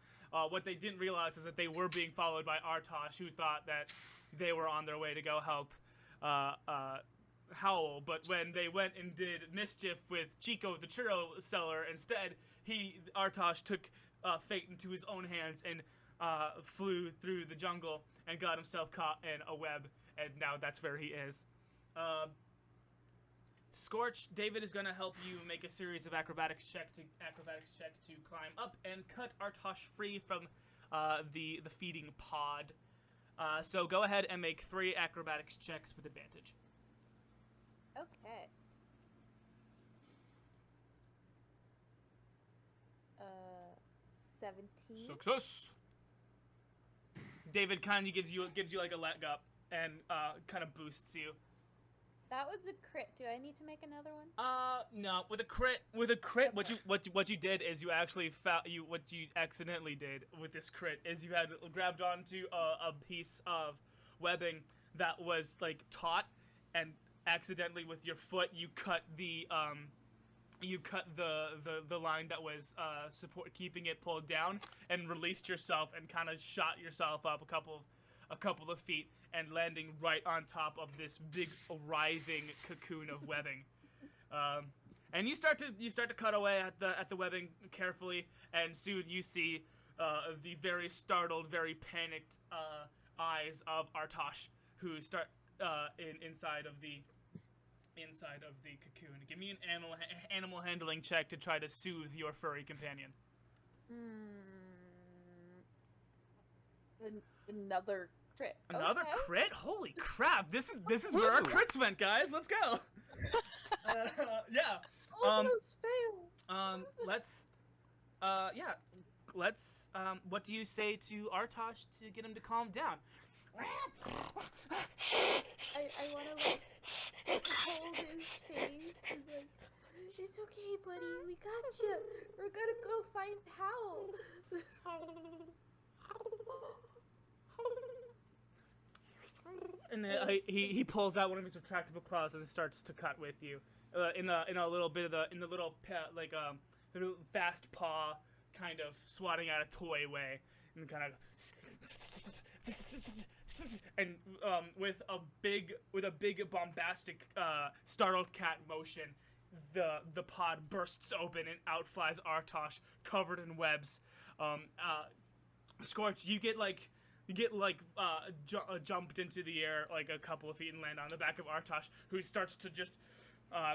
What they didn't realize is that they were being followed by Artosh, who thought that they were on their way to go help Howle. But when they went and did mischief with Chico, the churro seller, instead, Artosh took fate into his own hands and flew through the jungle and got himself caught in a web, and now that's where he is. Skortch, David is going to help you make a series of acrobatics check to climb up and cut Artosh free from the feeding pod. So go ahead and make 3 acrobatics checks with advantage. Okay. 17. Success. David kind of gives you like a leg up and kind of boosts you. That was a crit. Do I need to make another one? No. With a crit, Okay. what you did is you actually what you accidentally did with this crit is you had grabbed onto a piece of webbing that was taut, and accidentally with your foot you cut the line that was keeping it pulled down, and released yourself and kind of shot yourself up a couple of feet, and landing right on top of this big writhing cocoon of webbing. And you start to cut away at the webbing carefully, and soon you see the very startled, very panicked eyes of Artosh, who start inside of the cocoon. Give me an animal handling check to try to soothe your furry companion. Another crit. Another Okay. crit? Holy crap! This is where our crits went, guys. Let's go. Yeah. All those fails. Let's. What do you say to Artosh to get him to calm down? I want to like hold his face and like, it's okay, buddy. We got you. We're gonna go find Howle. And then he pulls out one of his retractable claws and starts to cut with you, in a little bit of the little little fast paw kind of swatting at a toy way, and kind of and with a big bombastic startled cat motion, the pod bursts open and out flies Artosh covered in webs. Skortch, you get jumped into the air like a couple of feet and land on the back of Artosh, who starts to just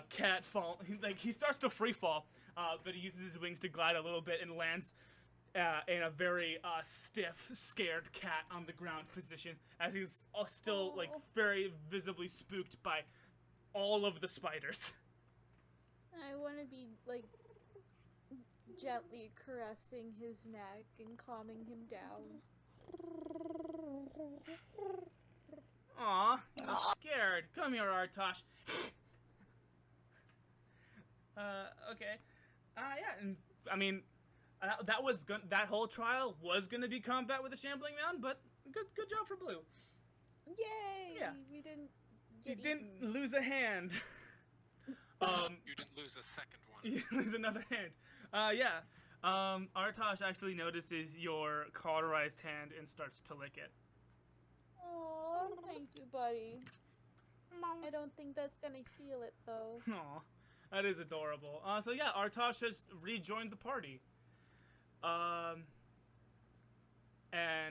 cat fall. He starts to free fall, but he uses his wings to glide a little bit and lands in a very stiff, scared cat on the ground position, as he's still very visibly spooked by all of the spiders. I want to be like gently caressing his neck and calming him down. Aw, you're scared. Come here, Artosh. Okay. Yeah, and I mean, that whole trial was gonna be combat with a shambling mound, but good job for Blue. Yay! Yeah. We didn't. You Get didn't eaten. lose a hand. You didn't lose a second one. You lose another hand. Yeah. Artosh actually notices your cauterized hand and starts to lick it. Aw, thank you, buddy. I don't think that's gonna heal it though. Aw, that is adorable. So yeah, Artosh has rejoined the party. And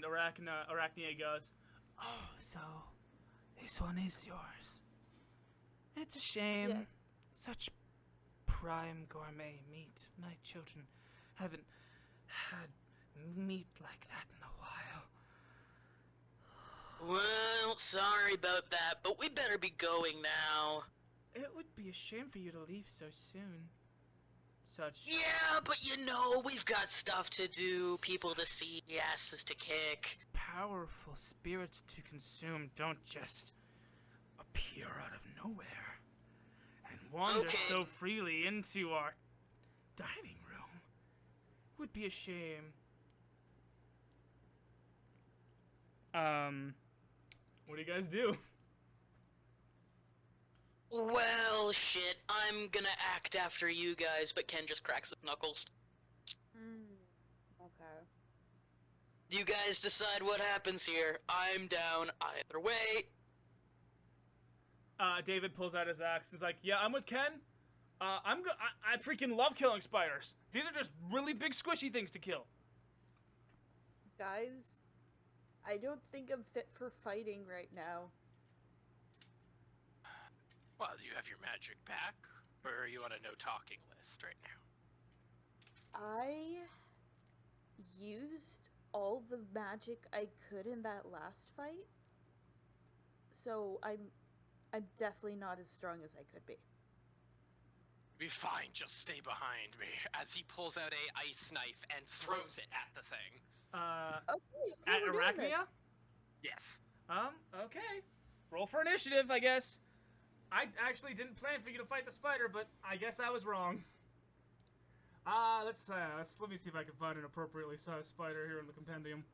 Arachnia goes, "Oh, so this one is yours. It's a shame. Yes. Such prime gourmet meat. My children haven't had meat like that in a while." Well, sorry about that, but we better be going now. It would be a shame for you to leave so soon. Such Yeah, but you know, we've got stuff to do, people to see, asses to kick. powerful spirits to consume don't just appear out of nowhere and wander so freely into our dining room. It would be a shame. What do you guys do? Well, shit, I'm gonna act after you guys, but Ken just cracks his knuckles. Okay. You guys decide what happens here. I'm down either way. David pulls out his axe. He's like, "Yeah, I'm with Ken. I freaking love killing spiders. These are just really big, squishy things to kill." Guys, I don't think I'm fit for fighting right now. Well, do you have your magic back, or are you on a no-talking list right now? I used all the magic I could in that last fight, so I'm definitely not as strong as I could be. Be fine, just stay behind me. As he pulls out a ice knife and throws it at the thing. Okay, At we're doing this. Arachnia? Yes. Okay. Roll for initiative, I guess. I actually didn't plan for you to fight the spider, but I guess that was wrong. Let me see if I can find an appropriately sized spider here in the compendium.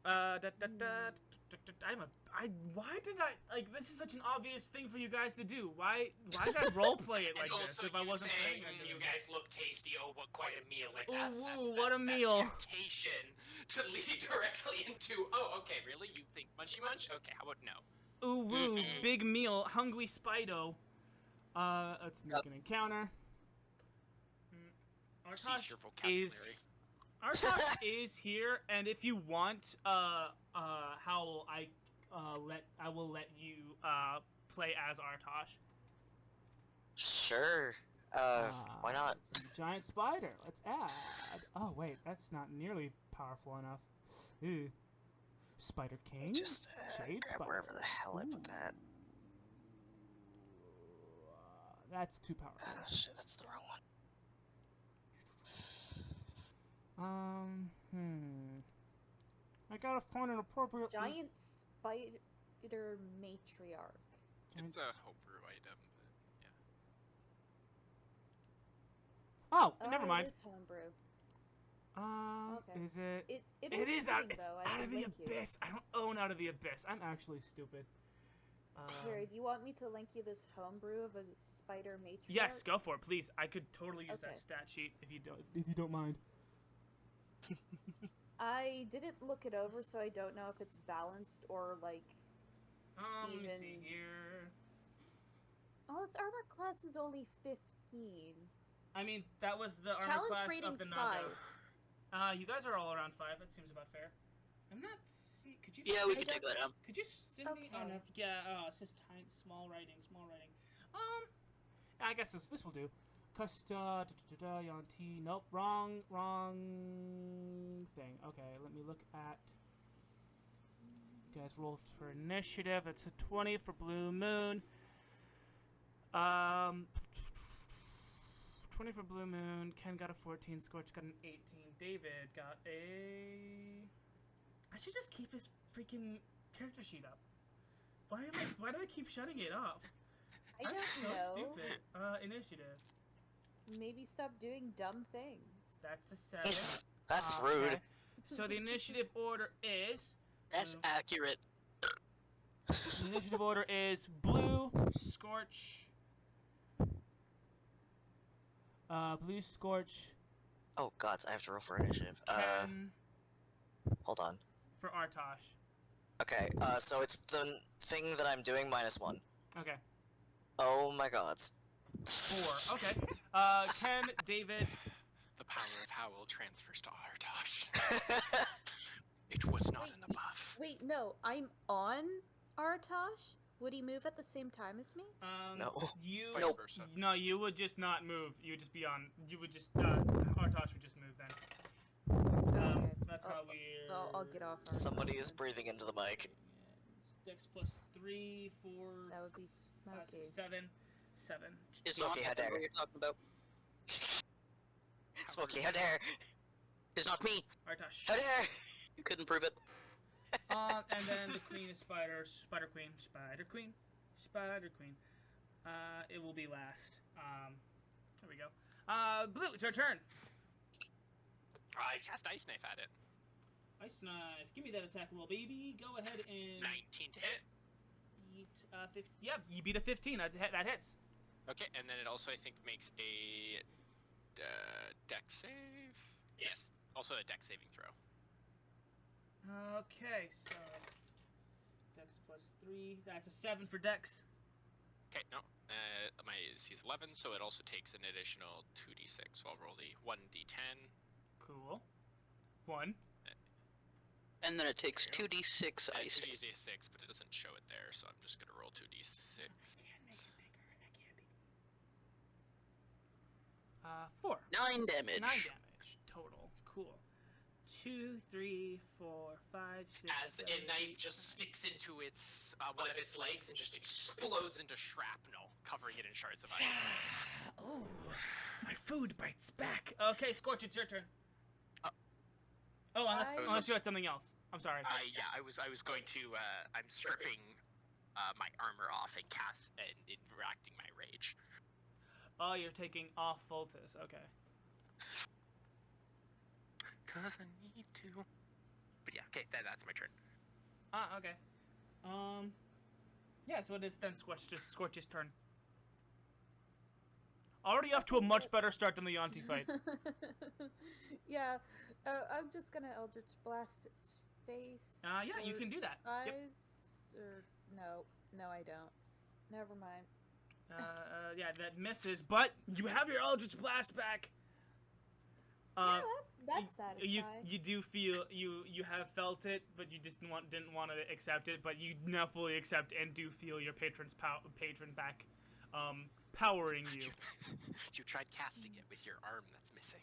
Why did I, this is such an obvious thing for you guys to do. Why did I roleplay it like this if I wasn't saying you guys look tasty. Oh, what quite a meal! Like that's what a meal! Temptation to lead directly into. Oh, okay. Really? You think Munchy Munch? Okay, how about no? Ooh woo, big meal, hungry Spido. Let's make an encounter. Cease your vocabulary. Artosh is here, and if you want, Howle, I will let you play as Artosh. Sure. Why not? It's a giant spider. Let's add. Oh wait, that's not nearly powerful enough. Ew. Spider King. Just Jade grab spider. wherever the hell I put that. That's too powerful. Shit, that's the wrong one. I gotta find an appropriate. Giant spider matriarch. It's a homebrew item, but Oh, never mind. It is homebrew. Okay. Is it? It It is out. fitting, It's though. I out of the can link you. abyss. I don't own Out of the Abyss. I'm actually stupid. Here, do you want me to link you this homebrew of a spider matriarch? Yes, go for it, please. I could totally use Okay. that stat sheet if you don't mind. I didn't look it over, so I don't know if it's balanced or like. Let me see Even- here. Oh, its armor class is only 15. I mean, that was the armor Challenge class rating of the 5. Naga. You guys are all around 5. That seems about fair. I'm not. Could you? Yeah, we I can take that out. Could you send me? Oh, Okay. no, yeah. It says tiny, small writing. I guess this will do. Custa, Yanti. Nope, wrong thing. Okay, let me look at. You guys roll for initiative. It's a 20 for Blu Moon. 20 for Blu Moon. Ken got a 14. Skortch got an 18. David got a. I should just keep his freaking character sheet up. Why do I keep shutting it off? I don't That's so know. stupid. Initiative. Maybe stop doing dumb things. That's a 7. That's Okay. rude. So the initiative order is. That's accurate. The initiative order is Blue, Skortch. Blue, Skortch, Oh gods, I have to roll for initiative. Ken, Hold on. for Artosh. Okay, so it's the thing that I'm doing -1. Okay. Oh my gods. 4. Okay. Ken, David. the power of Howle transfers to Artosh. It was not Wait, in the buff. Wait, no, I'm on Artosh? Would he move at the same time as me? No. You. Vice versa. No, you would just not move. You would just be on. You would just. Artosh would just move then. Okay. That's how we. I'll get off. Artosh Somebody is then. breathing into the mic. Dex plus 3, 4, That would be 5, Smokey. 7. 7. It's Smokey, not how dare. what you're talking about. Smokey, how dare! It's not me. Artosh. How dare! You couldn't prove it. And then the Queen is Spider Queen. It will be last. There we go. Blue, it's your turn. I cast Ice Knife at it. Ice Knife, give me that attack roll, baby. Go ahead and 19 to hit. beat 15. Yeah, you beat a 15. That hits. Okay, and then it also, I think, makes a dex save? Yes. Also a dex saving throw. Okay, so Dex plus 3. That's a 7 for Dex. Okay, no. My AC is 11, so it also takes an additional 2d6. So I'll roll the 1d10. Cool. 1. And then it takes 2d6 ice. 2d6, but it doesn't show it there, so I'm just gonna roll 2d6. I can't make it bigger. I can't be. 4. 9 damage. 9 damage total. Cool. 2, 3, 4, 5, 6. As a 7, knife 8, just sticks into its one of its legs and just explodes Into shrapnel, covering it in shards of ice. Oh, my food bites back. Okay, Skortch, it's your turn. Unless you had something else. I'm sorry. Yeah, I was going to. I'm stripping my armor off and interacting my rage. Oh, you're taking off Voltus. Okay. Cause I need to. But yeah, okay, that's my turn. Okay. Yeah, so it is then Skorch's turn. Already off to a much better start than the Yanti fight. Yeah, I'm just gonna Eldritch Blast its face. Yeah, you or can do its that. Eyes, Yep. or no, I don't. Never mind. Yeah, that misses, but you have your Eldritch Blast back. Uh, that's satisfying. you do feel you have felt it, but you just didn't want to accept it. But you now fully accept and do feel your patron back, powering you. You tried casting it with your arm that's missing.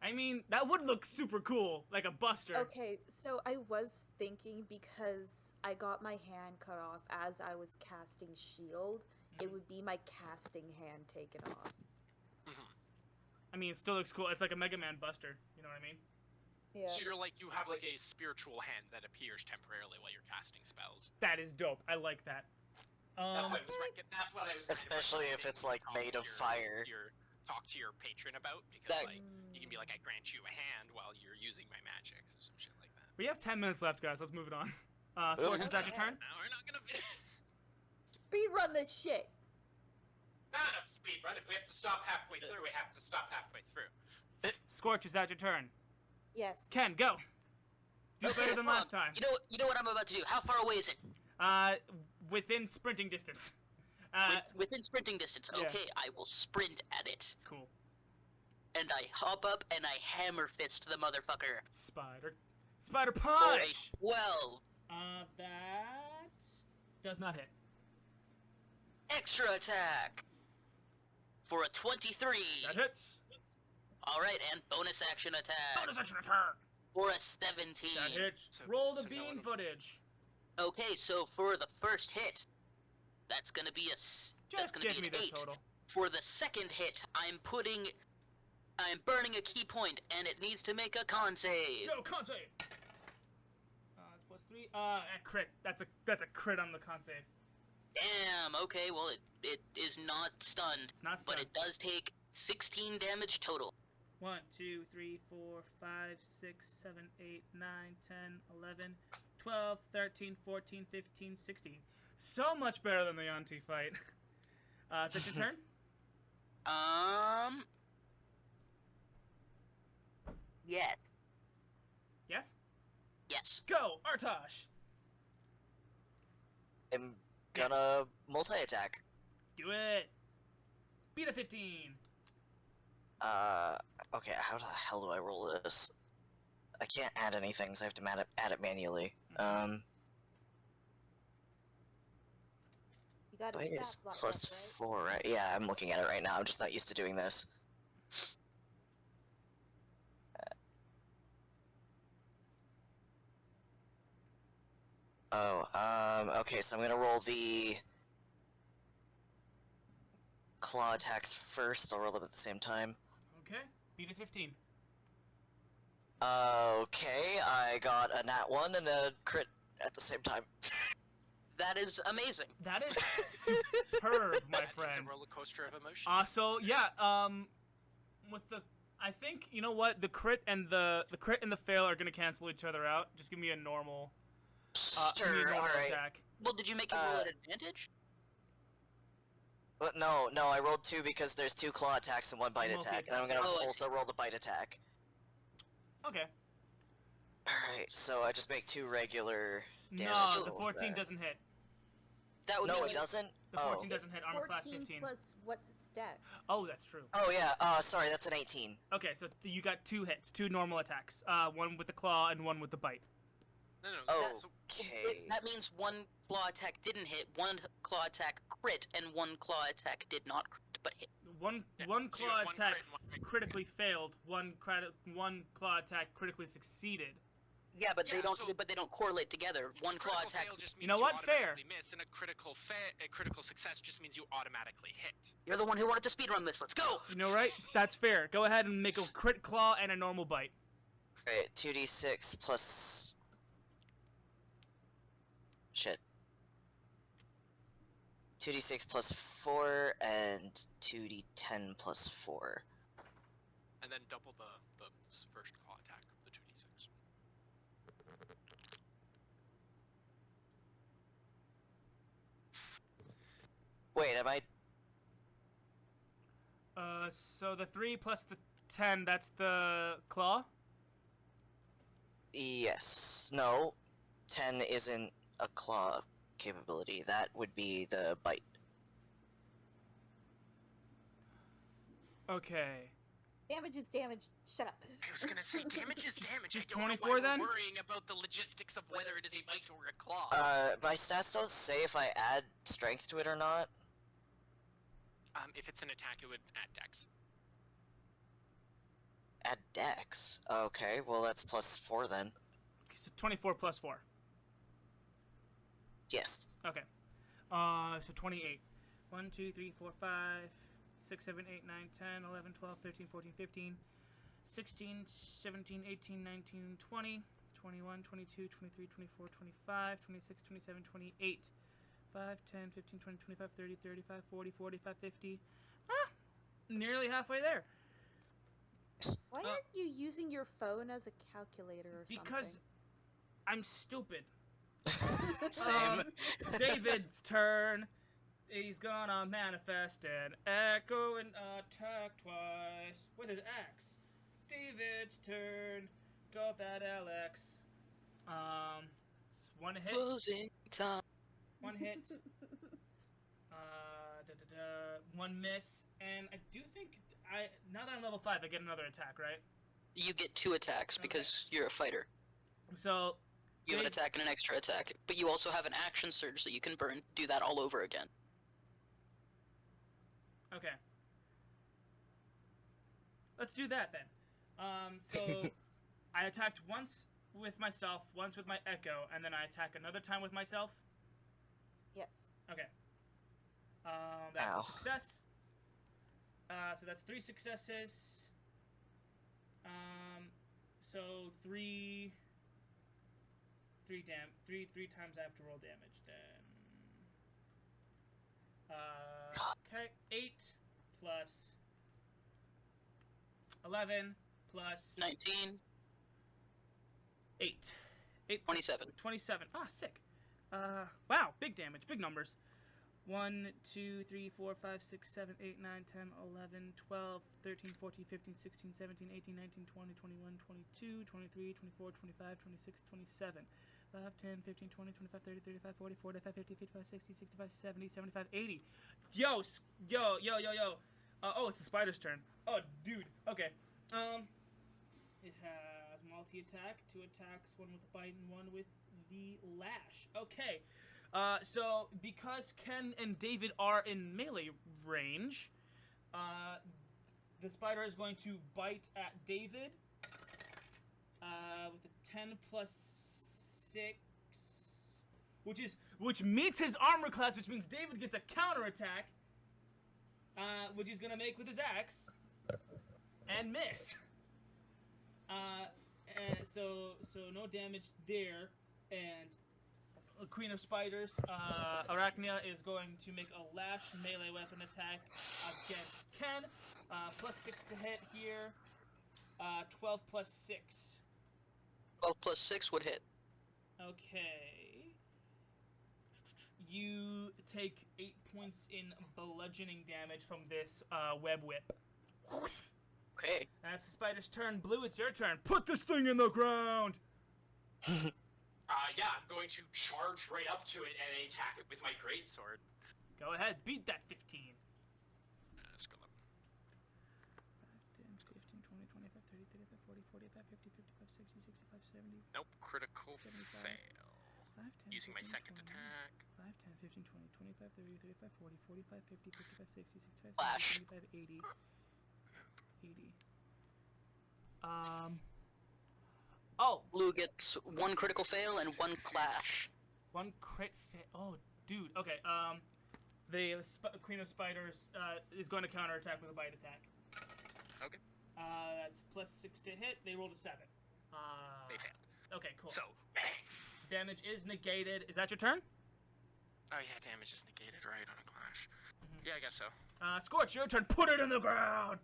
I mean, that would look super cool, like a buster. Okay, so I was thinking because I got my hand cut off as I was casting shield, it would be my casting hand taken off. I mean, it still looks cool. It's like a Mega Man buster. You know what I mean? Yeah. So you have like a spiritual hand that appears temporarily while you're casting spells. That is dope. I like that. That's what I was. Especially if it's like made of fire. Talk to your patron about, because That- like you can be like, I grant you a hand while you're using my magics or some shit like that. We have 10 minutes left, guys. Let's move it on. Skortch, is that your turn? No, we're not gonna. Speed run this shit! Not a speed run. If we have to stop halfway through, we have to stop halfway through. Skorch, is that your turn? Yes. Ken, go. Do Okay, better than hold last time. You know what I'm about to do. How far away is it? Within sprinting distance. Within sprinting distance. yeah. Okay, I will sprint at it. Cool. And I hop up and I hammer fist the motherfucker. Spider For punch. a 12. That does not hit. Extra attack. For a 23. That hits. Alright, and bonus action attack. Bonus action attack. For a 17. That hits. So- Roll the so no beam one was- footage. Okay, so for the first hit, that's gonna be Just gonna give be me an the 8. total. For the second hit, I'm burning a key point, and it needs to make a con save. No, con save. It's plus 3. A crit. That's a crit on the con save. Damn. Okay, well it is not stunned, It's not but stunned. it does take 16 damage total. 1, 2, 3, 4, 5, 6, 7, 8, 9, 10, 11, 12, 13, 14, 15, 16. So much better than the Yanti fight. Is that your turn? Yes. Yes? Yes. Go, Artosh! I'm gonna multi-attack. Do it! Beat a 15! Okay, how the hell do I roll this? I can't add anything, so I have to add it manually. You got Bite a is stat block plus up, right? 4, right? Yeah, I'm looking at it right now, I'm just not used to doing this. Okay, so I'm gonna roll the claw attacks first, I'll roll them at the same time. Okay, beat a 15. Okay, I got a nat 1 and a crit at the same time. That is amazing. That is superb, my That is friend. a roller coaster of emotions. So yeah, with the, I think, you know what, the crit and the fail are gonna cancel each other out. Just give me a normal, give me a Sure, normal alright. attack. Well, did you make it roll at advantage? But no, I rolled 2 because there's 2 claw attacks and 1 bite attack, and I'm gonna Oh, I also roll the bite attack. Okay. Alright, so I just make 2 regular damage No, the rolls 14 then. doesn't hit. That would No, be it doesn't? The 14 Oh. doesn't hit armor class 14 15. plus what's its dex? Oh, that's true. Oh yeah, sorry, that's an 18. Okay, so you got 2 hits, 2 normal attacks. One with the claw and one with the bite. No, Oh. that's Okay. That means one claw attack didn't hit, one claw attack crit, and one claw attack did not crit but hit. One Yeah, one so you claw have one attack crit and one crit. critically failed. One claw attack critically succeeded. Yeah, but Yeah, they don't correlate together. One claw critical attack. fail just means You know what? Fair. automatically miss, and a critical success just means you automatically hit. You're the one who wanted to speedrun this. Let's go. You know, right? That's fair. Go ahead and make a crit claw and a normal bite. Alright, 2d6 plus... Shit. 2d6 plus 4 and 2d10 plus 4. And then double the first claw attack, the 2d6. Wait, am I... So the 3 plus the 10, that's the claw? Yes. No. 10 isn't a claw capability. That would be the bite. Okay. Damage is damage. Shut up. I was gonna say damage is damage. Just I don't know 24 why then? we're worrying about the logistics of whether it is a bite or a claw. My stats don't say if I add strength to it or not. If it's an attack, it would add dex. Add dex. Okay, well that's +4 then. So 24 plus 4. Yes. Okay. So 28. 1, 2, 3, 4, 5, 6, 7, 8, 9, 10, 11, 12, 13, 14, 15, 16, 17, 18, 19, 20, 21, 22, 23, 24, 25, 26, 27, 28, 5, 10, 15, 20, 25, 30, 35, 40, 45, 50. Nearly halfway there. Why aren't you using your phone as a calculator or something? Because I'm stupid. Same. David's turn. He's gonna manifest an echo and attack twice with his axe. David's turn. Go bad Alex. It's one hit. Closing time. One hit. One miss. And I do think now that I'm level 5, I get another attack, right? You get 2 attacks because you're a fighter. So You have an attack and an extra attack, but you also have an action surge that you can burn. Do that all over again. Okay. Let's do that then. So I attacked once with myself, once with my echo, and then I attack another time with myself. Yes. Okay. That's Ow. a success. So that's 3 successes. So three times I have to roll damage then. Okay, 8 plus 11 plus 19, 8. 8 27. 27. Ah, sick. Wow, big damage, big numbers. 1, 2, 3, 4, 5, 6, 7, 8, 9, 10, 11, 12, 13, 14, 15, 16, 17, 18, 19, 20, 21, 22, 23, 24, 25, 26, 27. 5, 10, 15, 20, 25, 30, 35, 40, 45, 50, 55, 60, 65, 70, 75, 80. Yo. Oh, it's the spider's turn. Oh, dude. Okay. It has multi-attack, 2 attacks, 1 with a bite and 1 with the lash. Okay. So because Ken and David are in melee range, the spider is going to bite at David with a 10 plus 6, which meets his armor class, which means David gets a counter attack, which he's gonna make with his axe and miss. And so no damage there, and Queen of Spiders, Arachnia is going to make a lash melee weapon attack against Ken. Plus 6 to hit here. 12 plus 6. 12 plus 6 would hit. Okay. You take 8 points in bludgeoning damage from this web whip. Okay. That's the spider's turn. Blue, it's your turn. Put this thing in the ground! Yeah, I'm going to charge right up to it and attack it with my greatsword. Go ahead, beat that 15. Let's go up. 5, 10, 15, 20, 25, 30, 35, 40, 45, 50, 55, 60, 65, 70. Nope, critical 75. fail. 5, 10, Using my 15, second 20, attack. 5, 10, 15, 20, 25, 30, 35, 40, 45, 50, 55, 60, 65, Flash. 70, 75, 80. 80. Oh, Blue gets 1 critical fail and 1 clash. 1 crit fail. Oh, dude. Okay, the Queen of Spiders is going to counterattack with a bite attack. Okay. That's plus 6 to hit. They rolled a 7. They failed. Okay, cool. So, bang. Damage is negated. Is that your turn? Oh yeah, damage is negated, right, on a clash. Yeah, I guess so. Skortch, your turn. Put it in the ground!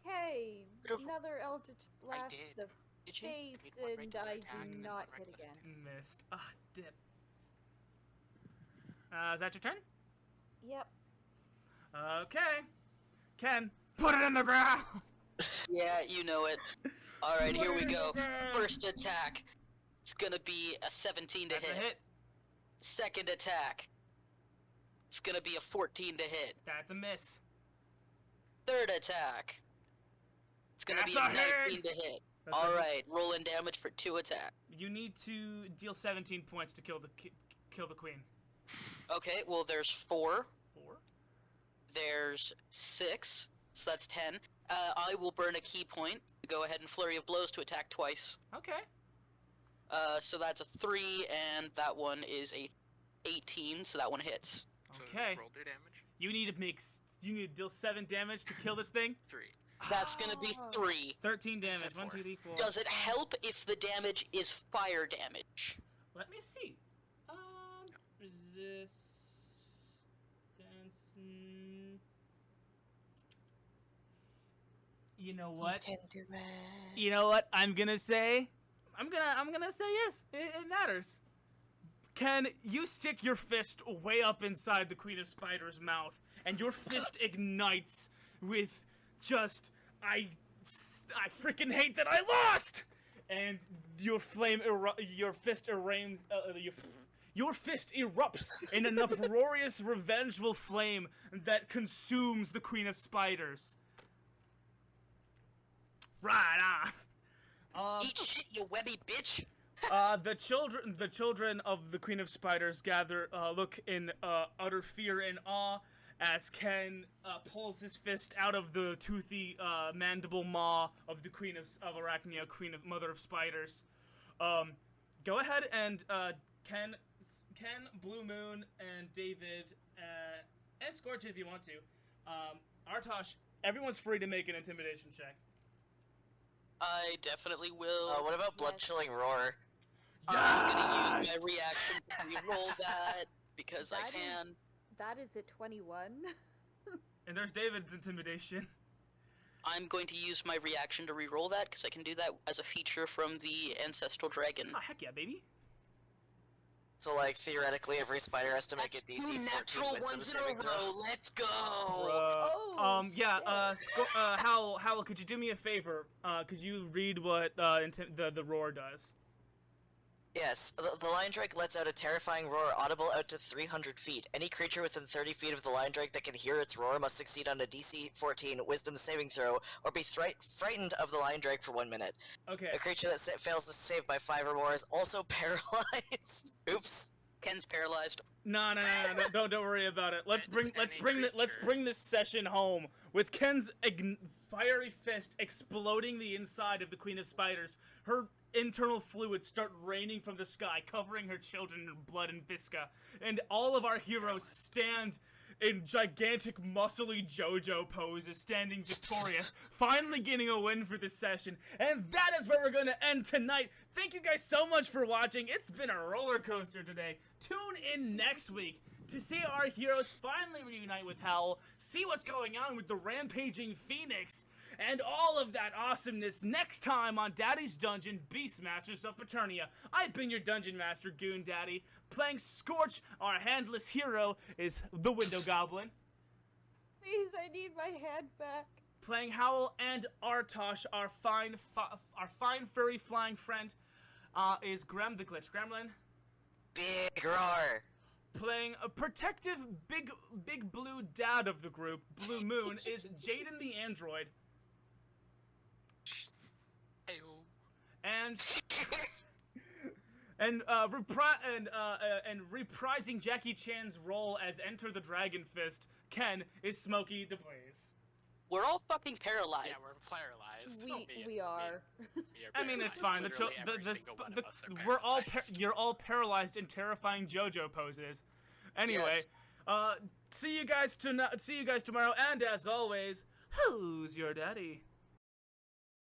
Okay. Beautiful. Another Eldritch Blast did. the Did you? face, I made one and regular I attack and do then not one hit reckless. again. Missed. Ah, dip. Is that your turn? Yep. Okay. Ken, put it in the ground! Yeah, you know it. Alright, here we Put it in go. the ground! First attack. It's gonna be a 17 to That's a hit. Second attack. It's gonna be a 14 to hit. That's a miss. Third attack. It's gonna That's be a a hit! 19 to hit. That's a All hit. right, rolling damage for 2 attacks. You need to deal 17 points to kill the queen. Okay, well there's 4. 4. There's 6, so that's 10. I will burn a key point. Go ahead and flurry of blows to attack twice. Okay. So that's a 3, and that one is a 18, so that one hits. So Okay. roll your damage. You need to deal 7 damage to kill this thing. 3. That's gonna be 3. 13 damage. said 1, 4. 2, 3, 4. Does it help if the damage is fire damage? Let me see. Resistance. You know what? Can do it. You know what? I'm gonna say yes. It matters. Can you stick your fist way up inside the Queen of Spiders' mouth, and your fist ignites with just I freaking hate that I lost, and your fist erupts in an uproarious, revengeful flame that consumes the Queen of Spiders. Right on. Eat shit, you webby bitch! The children of the Queen of Spiders look in utter fear and awe as Ken pulls his fist out of the toothy mandible maw of the Queen of Arachnia, Mother of Spiders. Go ahead and Ken, Blu Moon, and David, and Skortch if you want to. Artosh, everyone's free to make an intimidation check. I definitely will. What about blood chilling roar? I'm gonna use my reaction to re-roll that because I can. That is at 21. And there's David's intimidation. I'm going to use my reaction to re-roll that because I can do that as a feature from the Ancestral Dragon. Oh, heck yeah, baby. So, like, theoretically, every spider has to make a That's DC 14 2 natural wisdom ones in saving a throw. row. Let's go. Oh, Howle, could you do me a favor? Could you read what the roar does? Yes, the lion drake lets out a terrifying roar audible out to 300 feet. Any creature within 30 feet of the lion drake that can hear its roar must succeed on a DC 14 wisdom saving throw or be frightened of the lion drake for 1 minute. Okay. A creature that fails to save by 5 or more is also paralyzed. Oops. Ken's paralyzed. No, don't worry about it. Let's bring this session home with Ken's fiery fist exploding the inside of the Queen of Spiders. Her internal fluids start raining from the sky, covering her children in blood and visca, and all of our heroes stand in gigantic, muscly JoJo poses, standing victorious, finally getting a win for this session. And that is where we're going to end tonight. Thank you guys so much for watching. It's been a roller coaster today. Tune in next week to see our heroes finally reunite with Howle, see what's going on with the rampaging Phoenix, and all of that awesomeness next time on Daddy's Dungeon, Beastmasters of Paternia. I've been your Dungeon Master, Goon Daddy. Playing Skortch, our handless hero, is the Window Goblin. Please, I need my hand back. Playing Howle and Artosh, our fine furry flying friend, is Grem the Glitch Gremlin. Big roar. Playing a protective big blue dad of the group, Blu Moon, is Jyden the android. Ayo. And reprising Jackie Chan's role as Enter the Dragon Fist, Ken is SmokeyDBlaze. We're all fucking paralyzed. Yeah, we're paralyzed. We are. I mean, it's fine. You're all paralyzed in terrifying JoJo poses. Anyway, Yes. see you guys tomorrow. And as always, who's your daddy?